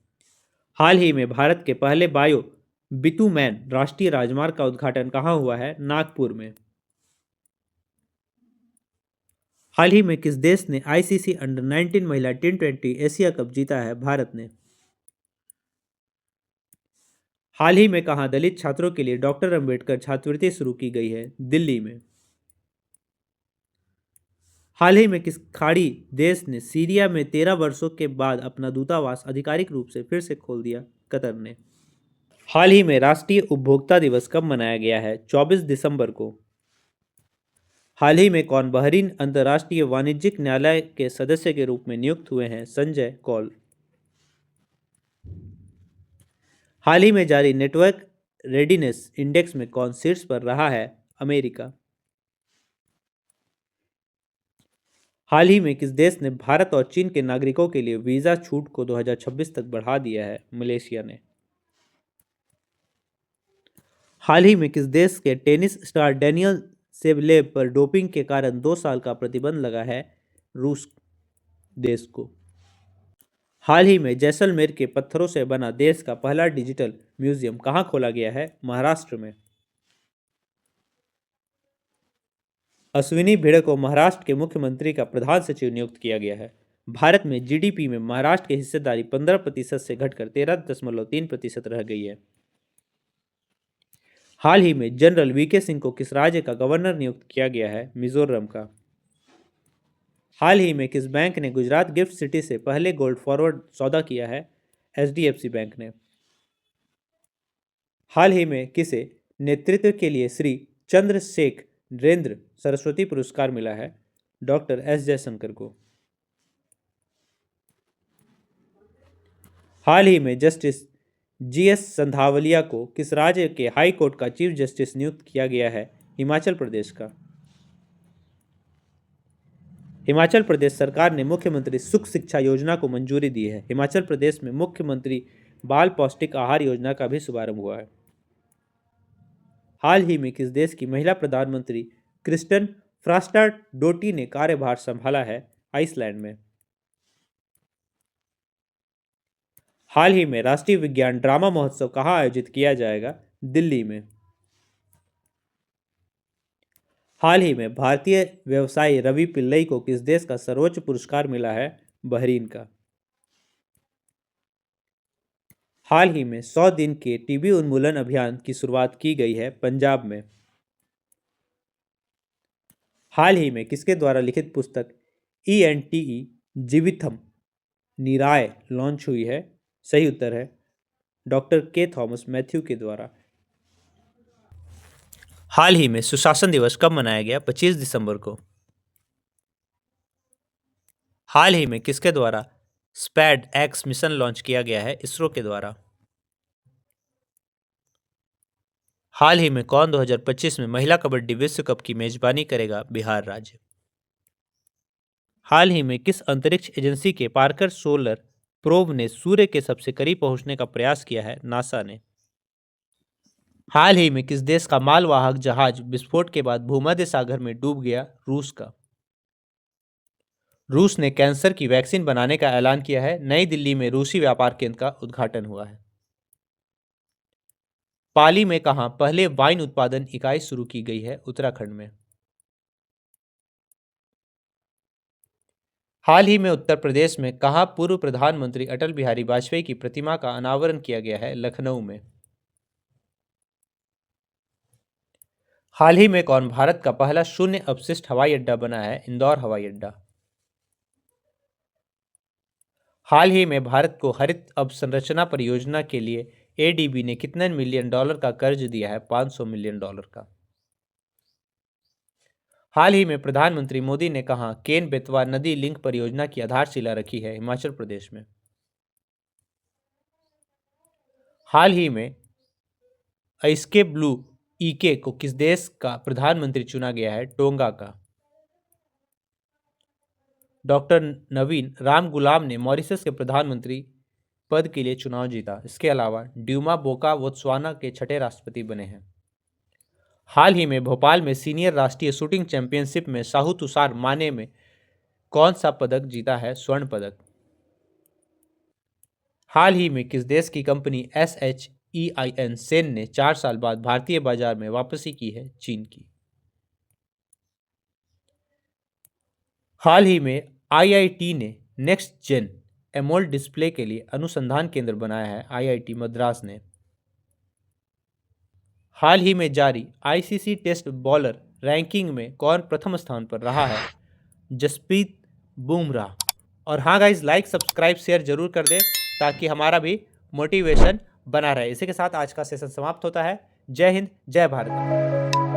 हाल ही में भारत के पहले बायो बिटुमेन राष्ट्रीय राजमार्ग का उद्घाटन कहाँ हुआ है? नागपुर में। हाल ही में किस देश ने ICC अंडर 19 महिला T20 एशिया कप जीता है? भारत ने। हाल ही में कहाँ दलित छात्रों के लिए डॉक्टर अंबेडकर छात्रवृत्ति शुरू की गई है? दिल्ली में। हाल ही में किस खाड़ी देश ने सीरिया में 13 वर्षों के बाद अपना दूतावास आधिकारिक रूप से फिर से खोल दिया? कतर ने। हाल ही में राष्ट्रीय उपभोक्ता दिवस कब मनाया गया है? 24 दिसंबर को। हाल ही में कौन बहरीन अंतर्राष्ट्रीय वाणिज्यिक न्यायालय के सदस्य के रूप में नियुक्त हुए हैं? संजय कौल। हाल ही में जारी नेटवर्क रेडिनेस इंडेक्स में कौन शीर्ष पर रहा है? अमेरिका। हाल ही में किस देश ने भारत और चीन के नागरिकों के लिए वीजा छूट को 2026 तक बढ़ा दिया है? मलेशिया ने। हाल ही में किस देश के टेनिस स्टार डेनियल सेवलेव पर डोपिंग के कारण 2 साल का प्रतिबंध लगा है? रूस देश को। हाल ही में जैसलमेर के पत्थरों से बना देश का पहला डिजिटल म्यूजियम कहाँ खोला गया है? महाराष्ट्र में। अश्विनी भिड़े को महाराष्ट्र के मुख्यमंत्री का प्रधान सचिव नियुक्त किया गया है। भारत में जीडीपी में महाराष्ट्र की हिस्सेदारी 15% से घटकर 13.3% रह गई है। हाल ही में जनरल वीके सिंह को किस राज्य का गवर्नर नियुक्त किया गया है? मिजोरम का। हाल ही में किस बैंक ने गुजरात गिफ्ट सिटी से पहले गोल्ड फॉरवर्ड सौदा किया है? एचडीएफसी बैंक ने। हाल ही में किसे नेतृत्व के लिए श्री चंद्रशेखरेंद्र सरस्वती पुरस्कार मिला है? डॉक्टर एस जयशंकर को। हाल ही में जस्टिस जीएस संधावलिया को किस राज्य के हाई कोर्ट का चीफ जस्टिस नियुक्त किया गया है? हिमाचल प्रदेश का। हिमाचल प्रदेश सरकार ने मुख्यमंत्री सुख शिक्षा योजना को मंजूरी दी है। हिमाचल प्रदेश में मुख्यमंत्री बाल पौष्टिक आहार योजना का भी शुभारंभ हुआ है। हाल ही में किस देश की महिला प्रधानमंत्री क्रिस्टन फ्रास्टार डोटी ने कार्यभार संभाला है? आइसलैंड में। हाल ही में राष्ट्रीय विज्ञान ड्रामा महोत्सव कहाँ आयोजित किया जाएगा? दिल्ली में। हाल ही में भारतीय व्यवसायी रवि पिल्लई को किस देश का सर्वोच्च पुरस्कार मिला है? बहरीन का। हाल ही में 100 दिन के टीबी उन्मूलन अभियान की शुरुआत की गई है? पंजाब में। हाल ही में किसके द्वारा लिखित पुस्तक ENTE जीविथम निराय लॉन्च हुई है? सही उत्तर है डॉक्टर के थॉमस मैथ्यू के द्वारा। हाल ही में सुशासन दिवस कब मनाया गया? 25 दिसंबर को। हाल ही में किसके द्वारा स्पैड एक्स मिशन लॉन्च किया गया है? इसरो के द्वारा। हाल ही में कौन 2025 में महिला कबड्डी विश्व कप की मेजबानी करेगा? बिहार राज्य। हाल ही में किस अंतरिक्ष एजेंसी के पार्कर सोलर प्रोब ने सूर्य के सबसे करीब पहुंचने का प्रयास किया है? नासा ने। हाल ही में किस देश का मालवाहक जहाज विस्फोट के बाद भूमध्य सागर में डूब गया? रूस का। रूस ने कैंसर की वैक्सीन बनाने का ऐलान किया है। नई दिल्ली में रूसी व्यापार केंद्र का उद्घाटन हुआ है। पाली में कहां पहले वाइन उत्पादन इकाई शुरू की गई है? उत्तराखंड में। हाल ही में उत्तर प्रदेश में कहां पूर्व प्रधानमंत्री अटल बिहारी वाजपेयी की प्रतिमा का अनावरण किया गया है? लखनऊ में। हाल ही में कौन भारत का पहला शून्य अपशिष्ट हवाई अड्डा बना है? इंदौर हवाई अड्डा। हाल ही में भारत को हरित अवसंरचना परियोजना के लिए एडीबी ने कितने मिलियन डॉलर का कर्ज दिया है? 500 मिलियन डॉलर का। हाल ही में प्रधानमंत्री मोदी ने कहा केन बेतवा नदी लिंक परियोजना की आधारशिला रखी है? हिमाचल प्रदेश में। हाल ही में एस्के ब्लू ईके को किस देश का प्रधानमंत्री चुना गया है? टोंगा का। डॉक्टर नवीन राम गुलाम ने मॉरिशस के प्रधानमंत्री पद के लिए चुनाव जीता। इसके अलावा ड्यूमा बोका बोत्सवाना के छठे राष्ट्रपति बने हैं। हाल ही में भोपाल में सीनियर राष्ट्रीय शूटिंग चैंपियनशिप में साहू तुषार माने में कौन सा पदक जीता है? स्वर्ण पदक। हाल ही में किस देश की कंपनी SHEIN सेन ने 4 साल बाद भारतीय बाजार में वापसी की है? चीन की। हाल ही में IIT ने नेक्स्ट जेन एमोल्ड डिस्प्ले के लिए अनुसंधान केंद्र बनाया है? IIT मद्रास ने। हाल ही में जारी आईसीसी टेस्ट बॉलर रैंकिंग में कौन प्रथम स्थान पर रहा है? जसप्रीत बुमराह। और हाँ गाइज, लाइक सब्सक्राइब शेयर जरूर कर दे ताकि हमारा भी मोटिवेशन बना रहे। इसी के साथ आज का सेशन समाप्त होता है। जय हिंद, जय भारत।